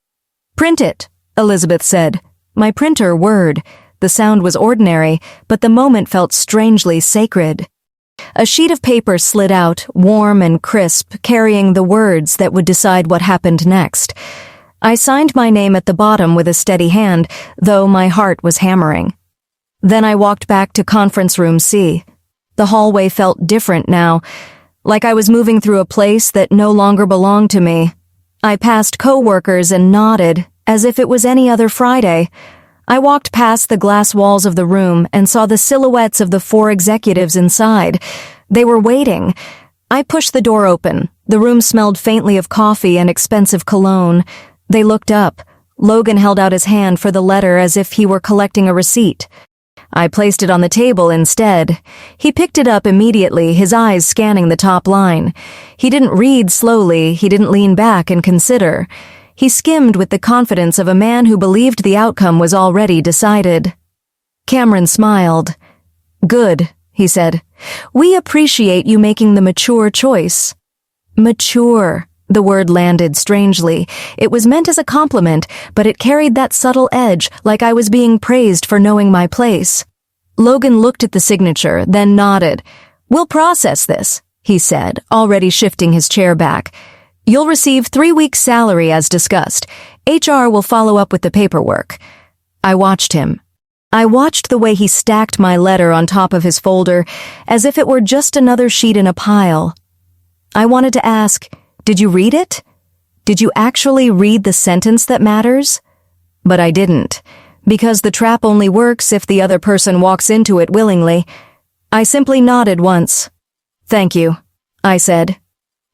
Print it, Elizabeth said. My printer whirred. The sound was ordinary, but the moment felt strangely sacred. A sheet of paper slid out, warm and crisp, carrying the words that would decide what happened next. I signed my name at the bottom with a steady hand, though my heart was hammering. Then I walked back to conference room C. The hallway felt different now, like I was moving through a place that no longer belonged to me. I passed co-workers and nodded, as if it was any other Friday. I walked past the glass walls of the room and saw the silhouettes of the 4 executives inside. They were waiting. I pushed the door open. The room smelled faintly of coffee and expensive cologne. They looked up. Logan held out his hand for the letter as if he were collecting a receipt. I placed it on the table instead. He picked it up immediately, his eyes scanning the top line. He didn't read slowly, he didn't lean back and consider. He skimmed with the confidence of a man who believed the outcome was already decided. Cameron smiled. Good, he said. We appreciate you making the mature choice. Mature. The word landed strangely. It was meant as a compliment, but it carried that subtle edge, like I was being praised for knowing my place. Logan looked at the signature, then nodded. We'll process this, he said, already shifting his chair back. You'll receive 3 weeks' salary as discussed. HR will follow up with the paperwork. I watched him. I watched the way he stacked my letter on top of his folder, as if it were just another sheet in a pile. I wanted to ask, did you read it? Did you actually read the sentence that matters? But I didn't, because the trap only works if the other person walks into it willingly. I simply nodded once. Thank you, I said.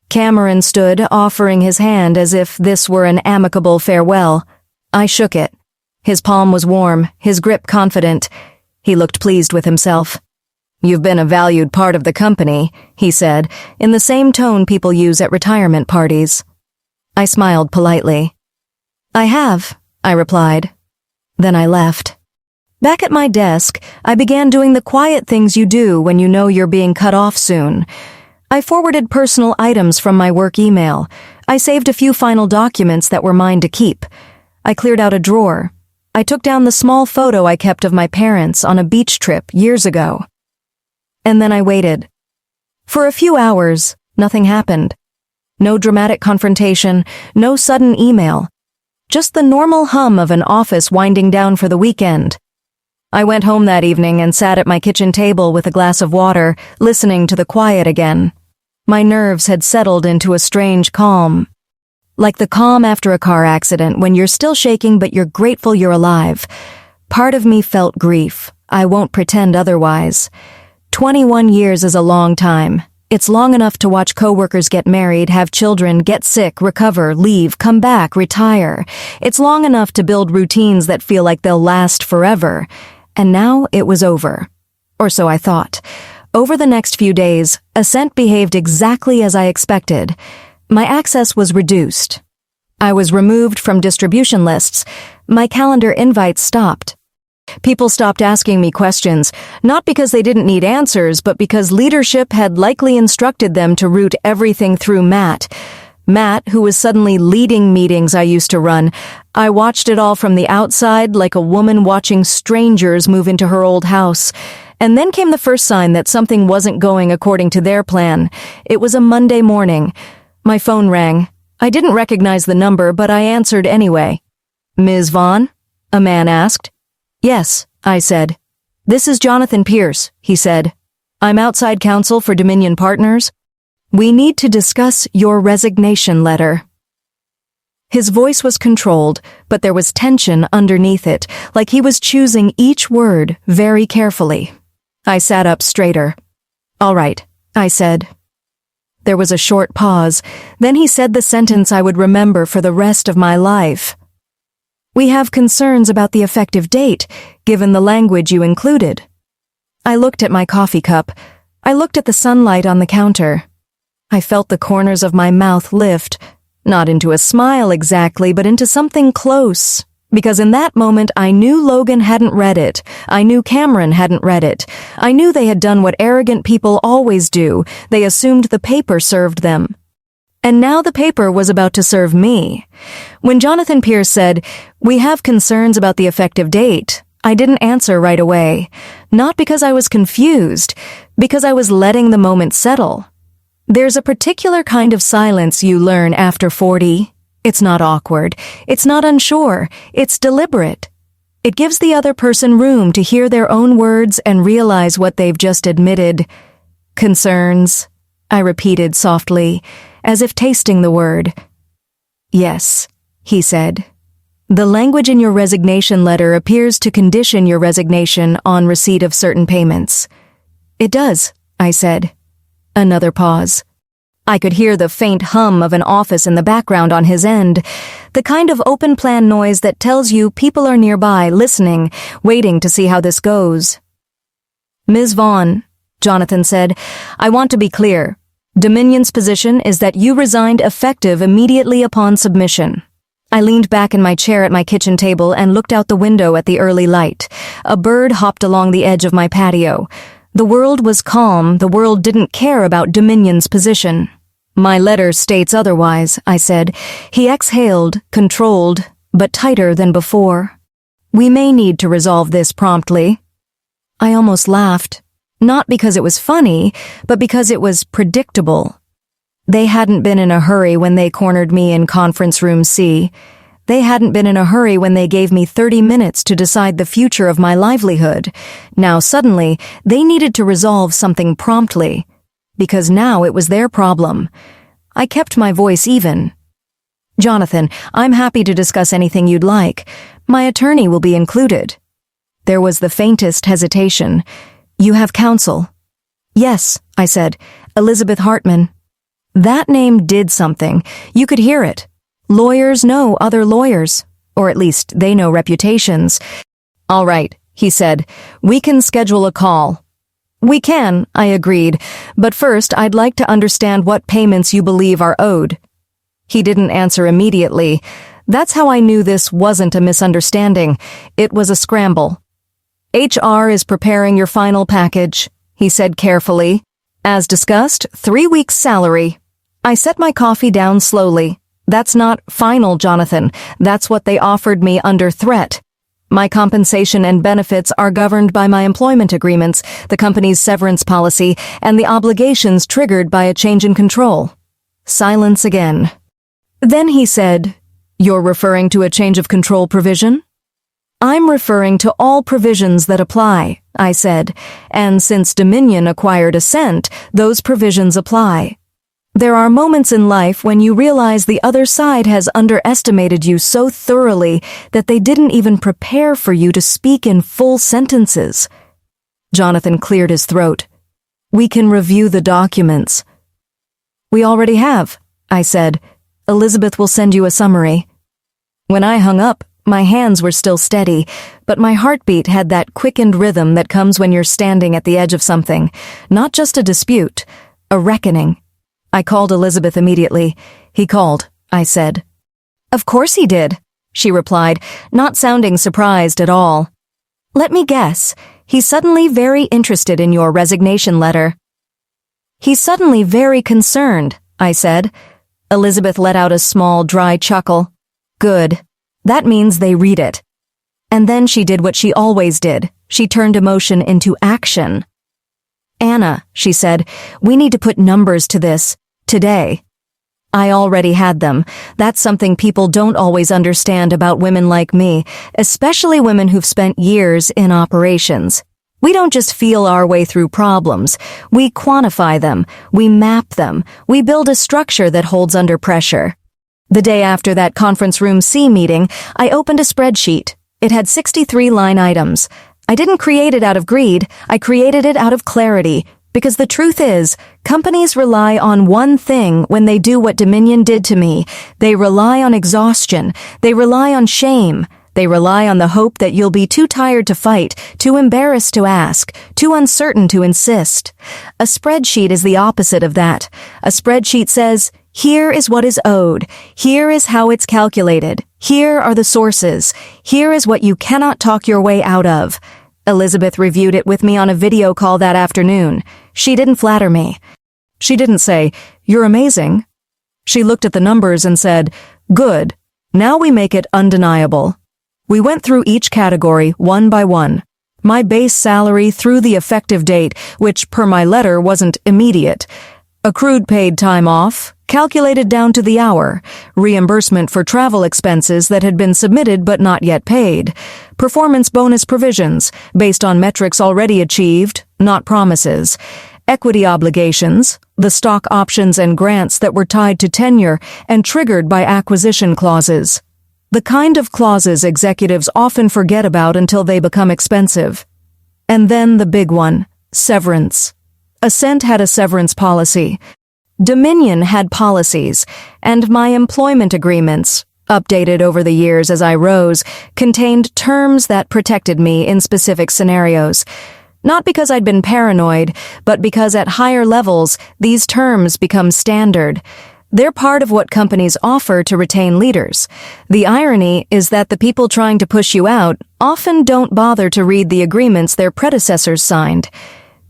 Cameron stood, offering his hand as if this were an amicable farewell. I shook it. His palm was warm, his grip confident. He looked pleased with himself. You've been a valued part of the company, he said, in the same tone people use at retirement parties. I smiled politely. I have, I replied. Then I left. Back at my desk, I began doing the quiet things you do when you know you're being cut off soon. I forwarded personal items from my work email. I saved a few final documents that were mine to keep. I cleared out a drawer. I took down the small photo I kept of my parents on a beach trip years ago. And then I waited. For a few hours, nothing happened. No dramatic confrontation, no sudden email. Just the normal hum of an office winding down for the weekend. I went home that evening and sat at my kitchen table with a glass of water, listening to the quiet again. My nerves had settled into a strange calm. Like the calm after a car accident when you're still shaking but you're grateful you're alive. Part of me felt grief. I won't pretend otherwise. 21 years is a long time. It's long enough to watch coworkers get married, have children, get sick, recover, leave, come back, retire. It's long enough to build routines that feel like they'll last forever. And now it was over. Or so I thought. Over the next few days, Ascent behaved exactly as I expected. My access was reduced. I was removed from distribution lists. My calendar invites stopped. People stopped asking me questions, not because they didn't need answers, but because leadership had likely instructed them to route everything through Matt. Matt, who was suddenly leading meetings I used to run. I watched it all from the outside like a woman watching strangers move into her old house. And then came the first sign that something wasn't going according to their plan. It was a Monday morning. My phone rang. I didn't recognize the number, but I answered anyway. "Ms. Vaughn?" a man asked. "Yes," I said. "This is Jonathan Pierce," he said. "I'm outside counsel for Dominion Partners. We need to discuss your resignation letter." His voice was controlled, but there was tension underneath it, like he was choosing each word very carefully. I sat up straighter. "All right," I said. There was a short pause. Then he said the sentence I would remember for the rest of my life. "We have concerns about the effective date, given the language you included." I looked at my coffee cup. I looked at the sunlight on the counter. I felt the corners of my mouth lift, not into a smile exactly, but into something close. Because in that moment I knew Logan hadn't read it. I knew Cameron hadn't read it. I knew they had done what arrogant people always do. They assumed the paper served them. And now the paper was about to serve me. When Jonathan Pierce said, "We have concerns about the effective date," I didn't answer right away. Not because I was confused, because I was letting the moment settle. There's a particular kind of silence you learn after 40. It's not awkward. It's not unsure. It's deliberate. It gives the other person room to hear their own words and realize what they've just admitted. "Concerns," I repeated softly, as if tasting the word. "Yes," he said. "The language in your resignation letter appears to condition your resignation on receipt of certain payments." "It does," I said. Another pause. I could hear the faint hum of an office in the background on his end, the kind of open-plan noise that tells you people are nearby, listening, waiting to see how this goes. "Ms. Vaughn," Jonathan said, "I want to be clear. Dominion's position is that you resigned effective immediately upon submission." I leaned back in my chair at my kitchen table and looked out the window at the early light. A bird hopped along the edge of my patio. The world was calm. The world didn't care about Dominion's position. "My letter states otherwise," I said. He exhaled, controlled, but tighter than before. "We may need to resolve this promptly." I almost laughed. Not because it was funny, but because it was predictable. They hadn't been in a hurry when they cornered me in conference room C. They hadn't been in a hurry when they gave me 30 minutes to decide the future of my livelihood. Now suddenly, they needed to resolve something promptly. Because now it was their problem. I kept my voice even. "Jonathan, I'm happy to discuss anything you'd like. My attorney will be included." There was the faintest hesitation. "You have counsel?" "Yes," I said. "Elizabeth Hartman." That name did something. You could hear it. Lawyers know other lawyers. Or at least they know reputations. "All right," he said. "We can schedule a call." "We can," I agreed. "But first I'd like to understand what payments you believe are owed." He didn't answer immediately. That's how I knew this wasn't a misunderstanding. It was a scramble. "HR is preparing your final package," he said carefully. "As discussed, 3 weeks' salary." I set my coffee down slowly. "That's not final, Jonathan. That's what they offered me under threat. My compensation and benefits are governed by my employment agreements, the company's severance policy, and the obligations triggered by a change in control." Silence again. Then he said, "You're referring to a change of control provision?" "I'm referring to all provisions that apply," I said, "and since Dominion acquired Ascent, those provisions apply. There are moments in life when you realize the other side has underestimated you so thoroughly that they didn't even prepare for you to speak in full sentences." Jonathan cleared his throat. "We can review the documents." "We already have," I said. "Elizabeth will send you a summary." When I hung up, my hands were still steady, but my heartbeat had that quickened rhythm that comes when you're standing at the edge of something. Not just a dispute, a reckoning. I called Elizabeth immediately. "He called," I said. "Of course he did," she replied, not sounding surprised at all. Let me guess. He's suddenly very interested in your resignation letter. He's suddenly very concerned, I said. Elizabeth let out a small, dry chuckle. Good. That means they read it. And then she did what she always did. She turned emotion into action. Anna, she said, we need to put numbers to this, today. I already had them. That's something people don't always understand about women like me, especially women who've spent years in operations. We don't just feel our way through problems. We quantify them. We map them. We build a structure that holds under pressure. The day after that conference room C meeting, I opened a spreadsheet. It had 63 line items. I didn't create it out of greed. I created it out of clarity. Because the truth is, companies rely on one thing when they do what Dominion did to me. They rely on exhaustion. They rely on shame. They rely on the hope that you'll be too tired to fight, too embarrassed to ask, too uncertain to insist. A spreadsheet is the opposite of that. A spreadsheet says, here is what is owed. Here is how it's calculated. Here are the sources. Here is what you cannot talk your way out of. Elizabeth reviewed it with me on a video call that afternoon. She didn't flatter me. She didn't say, you're amazing. She looked at the numbers and said, good. Now we make it undeniable. We went through each category one by one. My base salary through the effective date, which per my letter wasn't immediate. Accrued paid time off, calculated down to the hour. Reimbursement for travel expenses that had been submitted but not yet paid. Performance bonus provisions, based on metrics already achieved, not promises. Equity obligations, the stock options and grants that were tied to tenure and triggered by acquisition clauses. The kind of clauses executives often forget about until they become expensive. And then the big one, severance. Ascent had a severance policy. Dominion had policies, and my employment agreements, updated over the years as I rose, contained terms that protected me in specific scenarios. Not because I'd been paranoid, but because at higher levels, these terms become standard. They're part of what companies offer to retain leaders. The irony is that the people trying to push you out often don't bother to read the agreements their predecessors signed.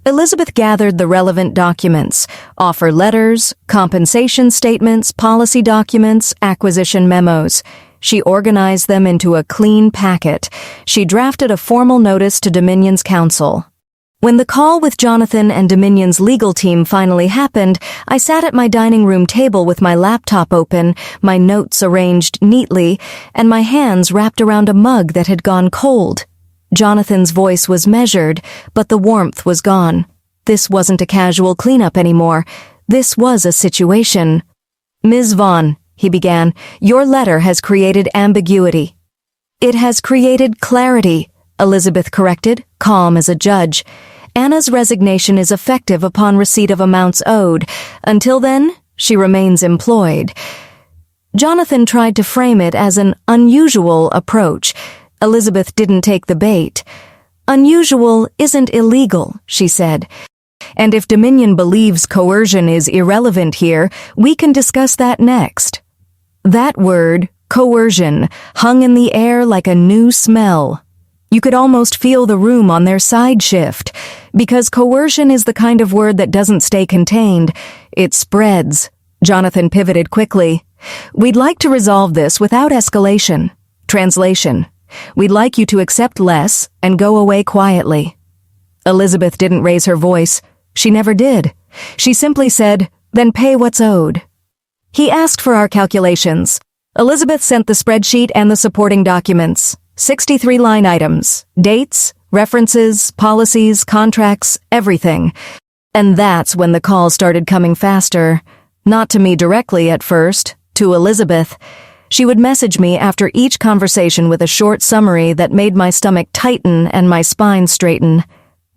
Elizabeth gathered the relevant documents, offer letters, compensation statements, policy documents, acquisition memos. She organized them into a clean packet. She drafted a formal notice to Dominion's counsel. When the call with Jonathan and Dominion's legal team finally happened, I sat at my dining room table with my laptop open, my notes arranged neatly, and my hands wrapped around a mug that had gone cold. Jonathan's voice was measured, but the warmth was gone. This wasn't a casual cleanup anymore. This was a situation. Ms. Vaughn, he began, your letter has created ambiguity. It has created clarity, Elizabeth corrected, calm as a judge. Anna's resignation is effective upon receipt of amounts owed. Until then, she remains employed. Jonathan tried to frame it as an unusual approach. Elizabeth didn't take the bait. Unusual isn't illegal, she said. And if Dominion believes coercion is irrelevant here, we can discuss that next. That word, coercion, hung in the air like a new smell. You could almost feel the room on their side shift, because coercion is the kind of word that doesn't stay contained. It spreads. Jonathan pivoted quickly. We'd like to resolve this without escalation. Translation. We'd like you to accept less and go away quietly. Elizabeth didn't raise her voice. She never did. She simply said, then pay what's owed. He asked for our calculations. Elizabeth sent the spreadsheet and the supporting documents. 63 line items, dates, references, policies, contracts, everything. And that's when the calls started coming faster. Not to me directly at first, to Elizabeth. She would message me after each conversation with a short summary that made my stomach tighten and my spine straighten.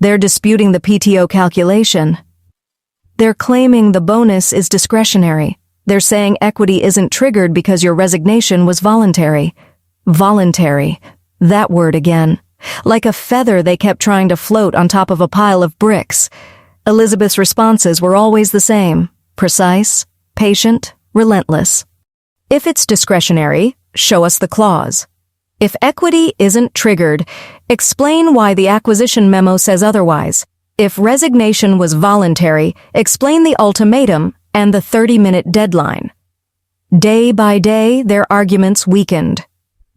They're disputing the PTO calculation. They're claiming the bonus is discretionary. They're saying equity isn't triggered because your resignation was voluntary. Voluntary. That word again. Like a feather they kept trying to float on top of a pile of bricks. Elizabeth's responses were always the same. Precise, patient, relentless. If it's discretionary, show us the clause. If equity isn't triggered, Explain why the acquisition memo says otherwise. If resignation was voluntary, explain the ultimatum and the 30-minute deadline. Day by day, their arguments weakened.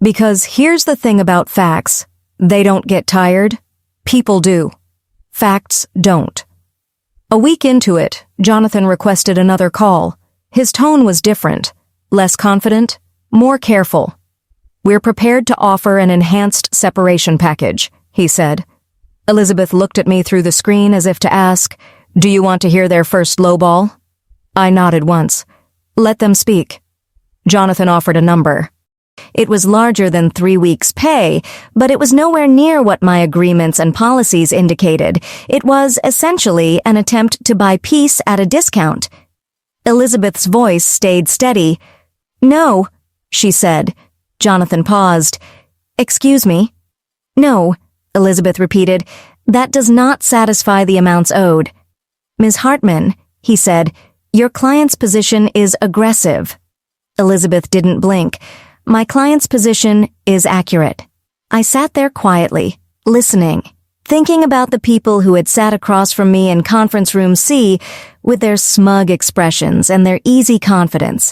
Because here's the thing about facts. They don't get tired. People do. Facts don't. A week into it, Jonathan requested another call. His tone was different. Less confident, more careful. "We're prepared to offer an enhanced separation package," he said. Elizabeth looked at me through the screen as if to ask, "Do you want to hear their first lowball?" I nodded once. "Let them speak." Jonathan offered a number. It was larger than 3 weeks' pay, but it was nowhere near what my agreements and policies indicated. It was essentially an attempt to buy peace at a discount. Elizabeth's voice stayed steady. "No," she said. Jonathan paused. "Excuse me?" "No," Elizabeth repeated. "That does not satisfy the amounts owed." "Ms. Hartman," he said, "your client's position is aggressive." Elizabeth didn't blink. "My client's position is accurate." I sat there quietly, listening, thinking about the people who had sat across from me in conference room C with their smug expressions and their easy confidence.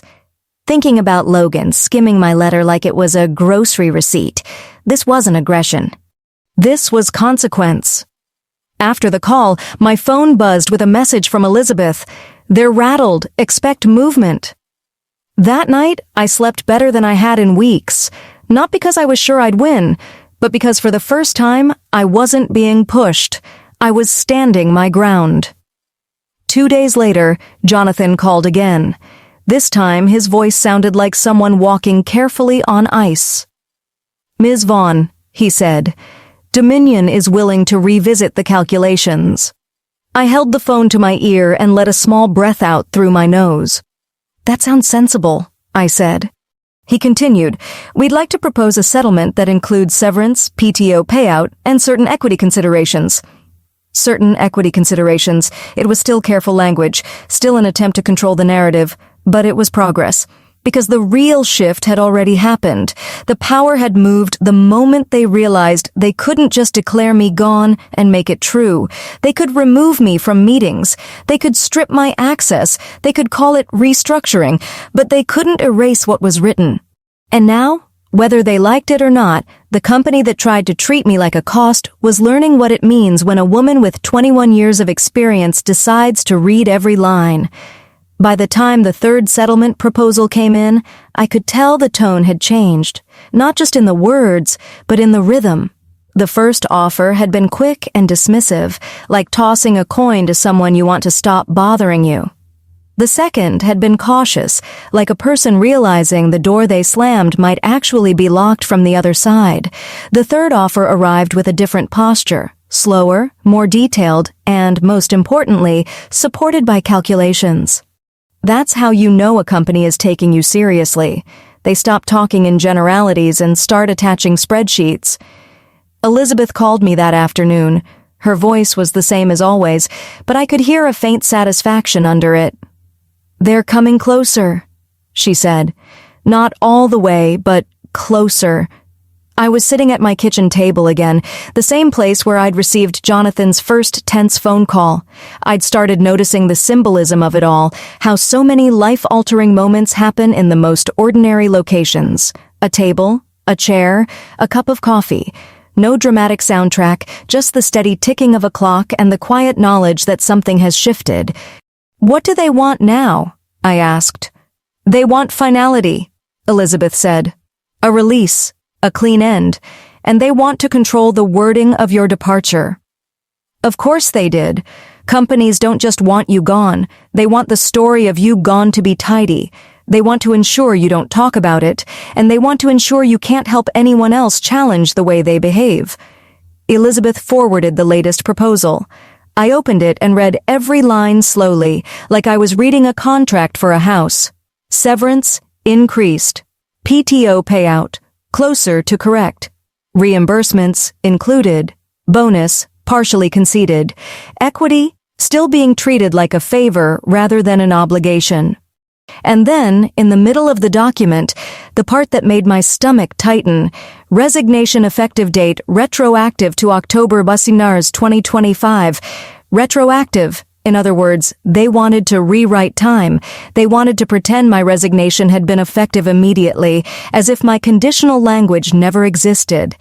Thinking about Logan skimming my letter like it was a grocery receipt. This wasn't aggression. This was consequence. After the call, my phone buzzed with a message from Elizabeth. "They're rattled. Expect movement." That night, I slept better than I had in weeks. Not because I was sure I'd win, but because for the first time, I wasn't being pushed. I was standing my ground. 2 days later, Jonathan called again. This time, his voice sounded like someone walking carefully on ice. "Ms. Vaughn," he said, "Dominion is willing to revisit the calculations." I held the phone to my ear and let a small breath out through my nose. "That sounds sensible," I said. He continued, "We'd like to propose a settlement that includes severance, PTO payout, and certain equity considerations." Certain equity considerations. It was still careful language, still an attempt to control the narrative, but it was progress. Because the real shift had already happened. The power had moved the moment they realized they couldn't just declare me gone and make it true. They could remove me from meetings. They could strip my access. They could call it restructuring, but they couldn't erase what was written. And now, whether they liked it or not, the company that tried to treat me like a cost was learning what it means when a woman with 21 years of experience decides to read every line. By the time the third settlement proposal came in, I could tell the tone had changed, not just in the words, but in the rhythm. The first offer had been quick and dismissive, like tossing a coin to someone you want to stop bothering you. The second had been cautious, like a person realizing the door they slammed might actually be locked from the other side. The third offer arrived with a different posture, slower, more detailed, and, most importantly, supported by calculations. That's how you know a company is taking you seriously. They stop talking in generalities and start attaching spreadsheets. Elizabeth called me that afternoon. Her voice was the same as always, but I could hear a faint satisfaction under it. "They're coming closer," she said. "Not all the way, but closer." I was sitting at my kitchen table again, the same place where I'd received Jonathan's first tense phone call. I'd started noticing the symbolism of it all, how so many life-altering moments happen in the most ordinary locations. A table, a chair, a cup of coffee. No dramatic soundtrack, just the steady ticking of a clock and the quiet knowledge that something has shifted. "What do they want now?" I asked. "They want finality," Elizabeth said. "A release. A clean end, and they want to control the wording of your departure." Of course they did. Companies don't just want you gone. They want the story of you gone to be tidy. They want to ensure you don't talk about it, and they want to ensure you can't help anyone else challenge the way they behave. Elizabeth forwarded the latest proposal. I opened it and read every line slowly, like I was reading a contract for a house. Severance, increased. PTO payout, closer to correct. Reimbursements, included. Bonus, partially conceded. Equity, still being treated like a favor rather than an obligation. And then, in the middle of the document, the part that made my stomach tighten, resignation effective date retroactive to October 2025. Retroactive. In other words, they wanted to rewrite time. They wanted to pretend my resignation had been effective immediately, as if my conditional language never existed,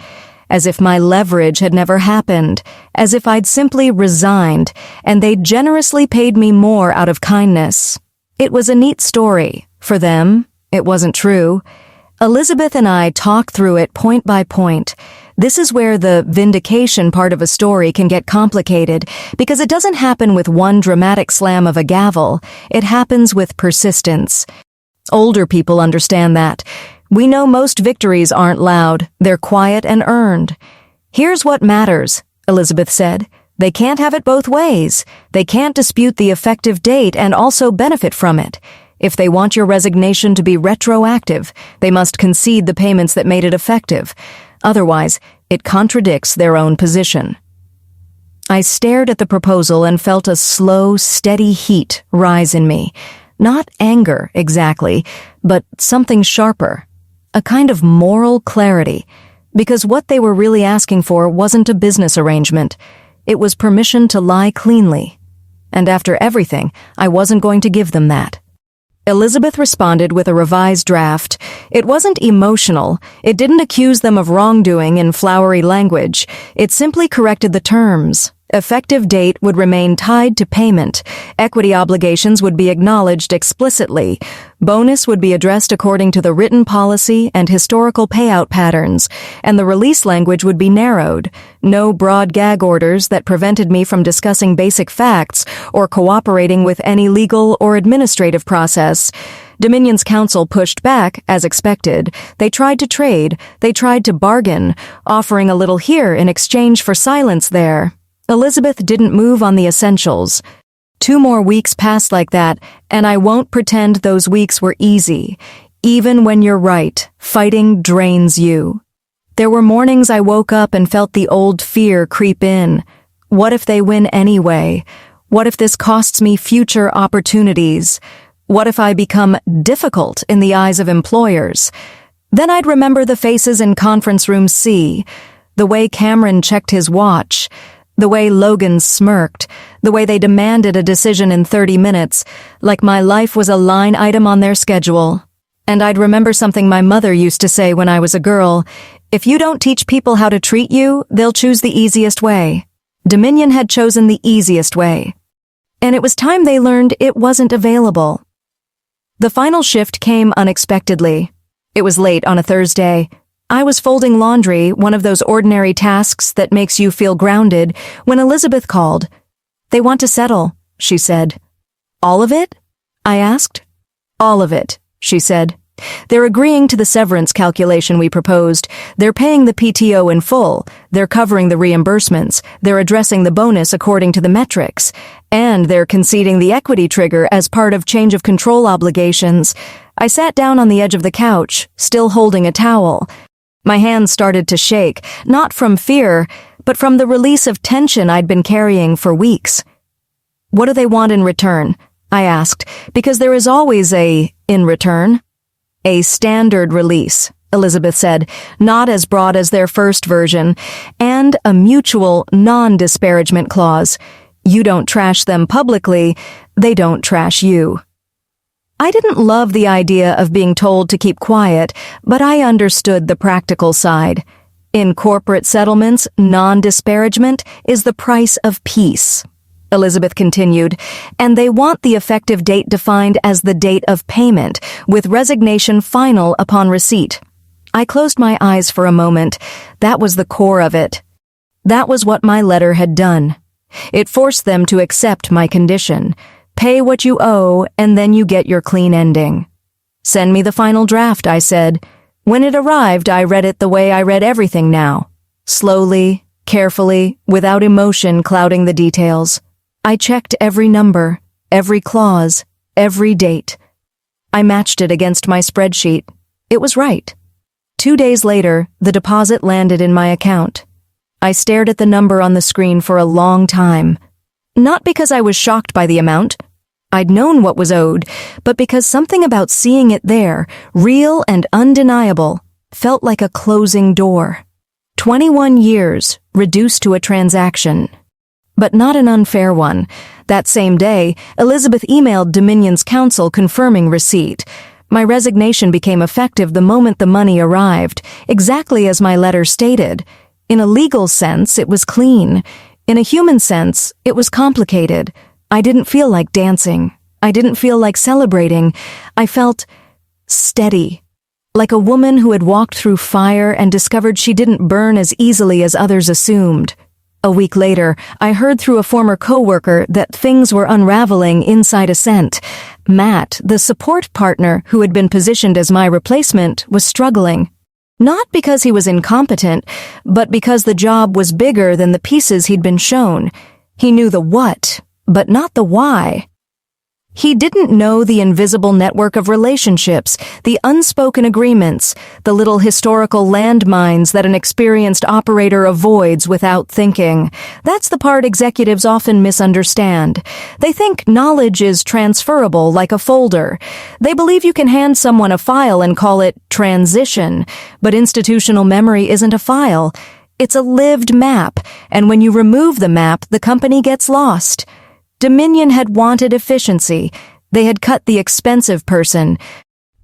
as if my leverage had never happened, as if I'd simply resigned, and they'd generously paid me more out of kindness. It was a neat story. For them, it wasn't true. Elizabeth and I talked through it point by point. This is where the vindication part of a story can get complicated, because it doesn't happen with one dramatic slam of a gavel. It happens with persistence. Older people understand that. We know most victories aren't loud. They're quiet and earned. Here's what matters, Elizabeth said. They can't have it both ways. They can't dispute the effective date and also benefit from it. If they want your resignation to be retroactive, they must concede the payments that made it effective. Otherwise, it contradicts their own position. I stared at the proposal and felt a slow, steady heat rise in me. Not anger, exactly, but something sharper. A kind of moral clarity. Because what they were really asking for wasn't a business arrangement. It was permission to lie cleanly. And after everything, I wasn't going to give them that. Elizabeth responded with a revised draft. It wasn't emotional. It didn't accuse them of wrongdoing in flowery language. It simply corrected the terms. Effective date would remain tied to payment. Equity obligations would be acknowledged explicitly. Bonus would be addressed according to the written policy and historical payout patterns, and the release language would be narrowed. No broad gag orders that prevented me from discussing basic facts or cooperating with any legal or administrative process. Dominion's counsel pushed back, as expected. They tried to trade. They tried to bargain, offering a little here in exchange for silence there. Elizabeth didn't move on the essentials. 2 more weeks passed like that, and I won't pretend those weeks were easy. Even when you're right, fighting drains you. There were mornings I woke up and felt the old fear creep in. What if they win anyway? What if this costs me future opportunities? What if I become difficult in the eyes of employers? Then I'd remember the faces in conference room C, the way Cameron checked his watch, the way Logan smirked, the way they demanded a decision in 30 minutes, like my life was a line item on their schedule. And I'd remember something my mother used to say when I was a girl: if you don't teach people how to treat you, they'll choose the easiest way. Dominion had chosen the easiest way. And it was time they learned it wasn't available. The final shift came unexpectedly. It was late on a Thursday. I was folding laundry, one of those ordinary tasks that makes you feel grounded, when Elizabeth called. "They want to settle," she said. "All of it?" I asked. "All of it," she said. "They're agreeing to the severance calculation we proposed. They're paying the PTO in full. They're covering the reimbursements. They're addressing the bonus according to the metrics. And they're conceding the equity trigger as part of change of control obligations." I sat down on the edge of the couch, still holding a towel. My hands started to shake, not from fear, but from the release of tension I'd been carrying for weeks. "What do they want in return?" I asked, because there is always a in return. "A standard release," Elizabeth said, not as broad as their first version, "and a mutual non-disparagement clause. You don't trash them publicly, they don't trash you." I didn't love the idea of being told to keep quiet, but I understood the practical side. In corporate settlements, non-disparagement is the price of peace. Elizabeth continued, "And they want the effective date defined as the date of payment, with resignation final upon receipt." I closed my eyes for a moment. That was the core of it. That was what my letter had done. It forced them to accept my condition. Pay what you owe, and then you get your clean ending. "Send me the final draft," I said. When it arrived, I read it the way I read everything now. Slowly, carefully, without emotion clouding the details. I checked every number, every clause, every date. I matched it against my spreadsheet. It was right. 2 days later, the deposit landed in my account. I stared at the number on the screen for a long time. Not because I was shocked by the amount. I'd known what was owed, but because something about seeing it there, real and undeniable, felt like a closing door. 21 years reduced to a transaction. But not an unfair one. That same day, Elizabeth emailed Dominion's counsel confirming receipt. My resignation became effective the moment the money arrived, exactly as my letter stated. In a legal sense, it was clean. In a human sense, it was complicated. I didn't feel like dancing. I didn't feel like celebrating. I felt steady, like a woman who had walked through fire and discovered she didn't burn as easily as others assumed. A week later, I heard through a former coworker that things were unraveling inside Ascent. Matt, the support partner who had been positioned as my replacement, was struggling. Not because he was incompetent, but because the job was bigger than the pieces he'd been shown. He knew the what, but not the why. He didn't know the invisible network of relationships, the unspoken agreements, the little historical landmines that an experienced operator avoids without thinking. That's the part executives often misunderstand. They think knowledge is transferable like a folder. They believe you can hand someone a file and call it transition, but institutional memory isn't a file. It's a lived map, and when you remove the map, the company gets lost. Dominion had wanted efficiency. They had cut the expensive person.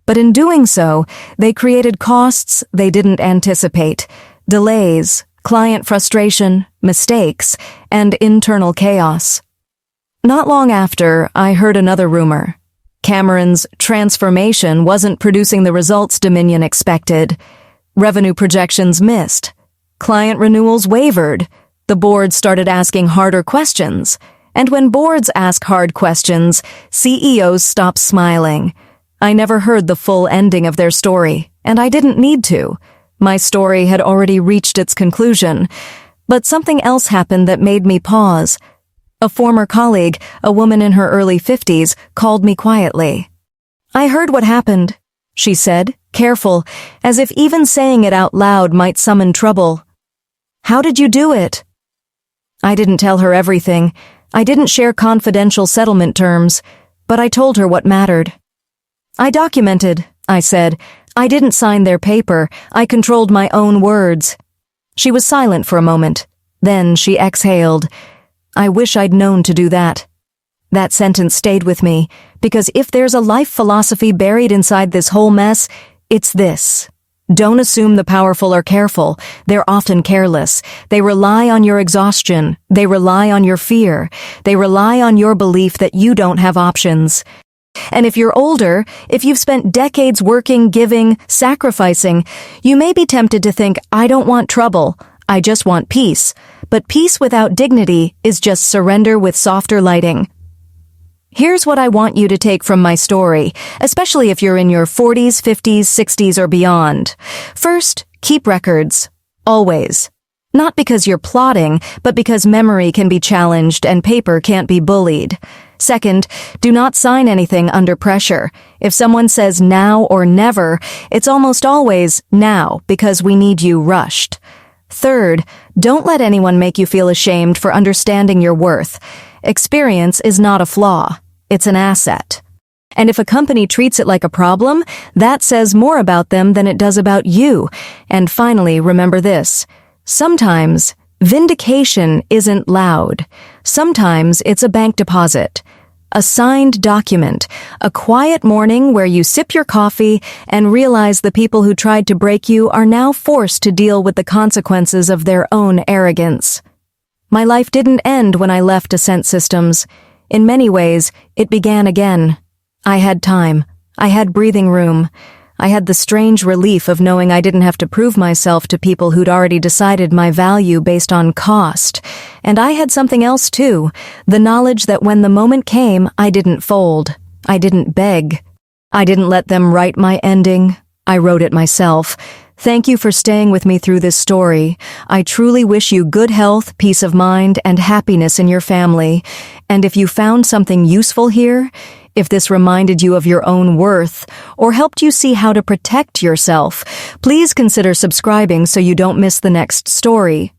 But in doing so, they created costs they didn't anticipate. Delays, client frustration, mistakes, and internal chaos. Not long after, I heard another rumor. Cameron's transformation wasn't producing the results Dominion expected. Revenue projections missed. Client renewals wavered. The board started asking harder questions. And when boards ask hard questions, CEOs stop smiling. I never heard the full ending of their story, and I didn't need to. My story had already reached its conclusion. But something else happened that made me pause. A former colleague, a woman in her early 50s, called me quietly. "I heard what happened," she said, careful, as if even saying it out loud might summon trouble. "How did you do it?" I didn't tell her everything. I didn't share confidential settlement terms, but I told her what mattered. "I documented," I said. "I didn't sign their paper. I controlled my own words." She was silent for a moment. Then she exhaled. "I wish I'd known to do that." That sentence stayed with me, because if there's a life philosophy buried inside this whole mess, it's this. Don't assume the powerful are careful. They're often careless. They rely on your exhaustion. They rely on your fear. They rely on your belief that you don't have options. And if you're older, if you've spent decades working, giving, sacrificing, you may be tempted to think, "I don't want trouble. I just want peace." But peace without dignity is just surrender with softer lighting. Here's what I want you to take from my story, especially if you're in your 40s, 50s, 60s, or beyond. First, keep records. Always. Not because you're plotting, but because memory can be challenged and paper can't be bullied. Second, do not sign anything under pressure. If someone says now or never, it's almost always now because we need you rushed. Third, don't let anyone make you feel ashamed for understanding your worth. Experience is not a flaw. It's an asset. And if a company treats it like a problem, that says more about them than it does about you. And finally, remember this. Sometimes, vindication isn't loud. Sometimes it's a bank deposit. A signed document. A quiet morning where you sip your coffee and realize the people who tried to break you are now forced to deal with the consequences of their own arrogance. My life didn't end when I left Ascent Systems. In many ways, it began again. I had time. I had breathing room. I had the strange relief of knowing I didn't have to prove myself to people who'd already decided my value based on cost. And I had something else too, the knowledge that when the moment came, I didn't fold. I didn't beg. I didn't let them write my ending. I wrote it myself. Thank you for staying with me through this story. I truly wish you good health, peace of mind, and happiness in your family. And if you found something useful here, if this reminded you of your own worth, or helped you see how to protect yourself, please consider subscribing so you don't miss the next story.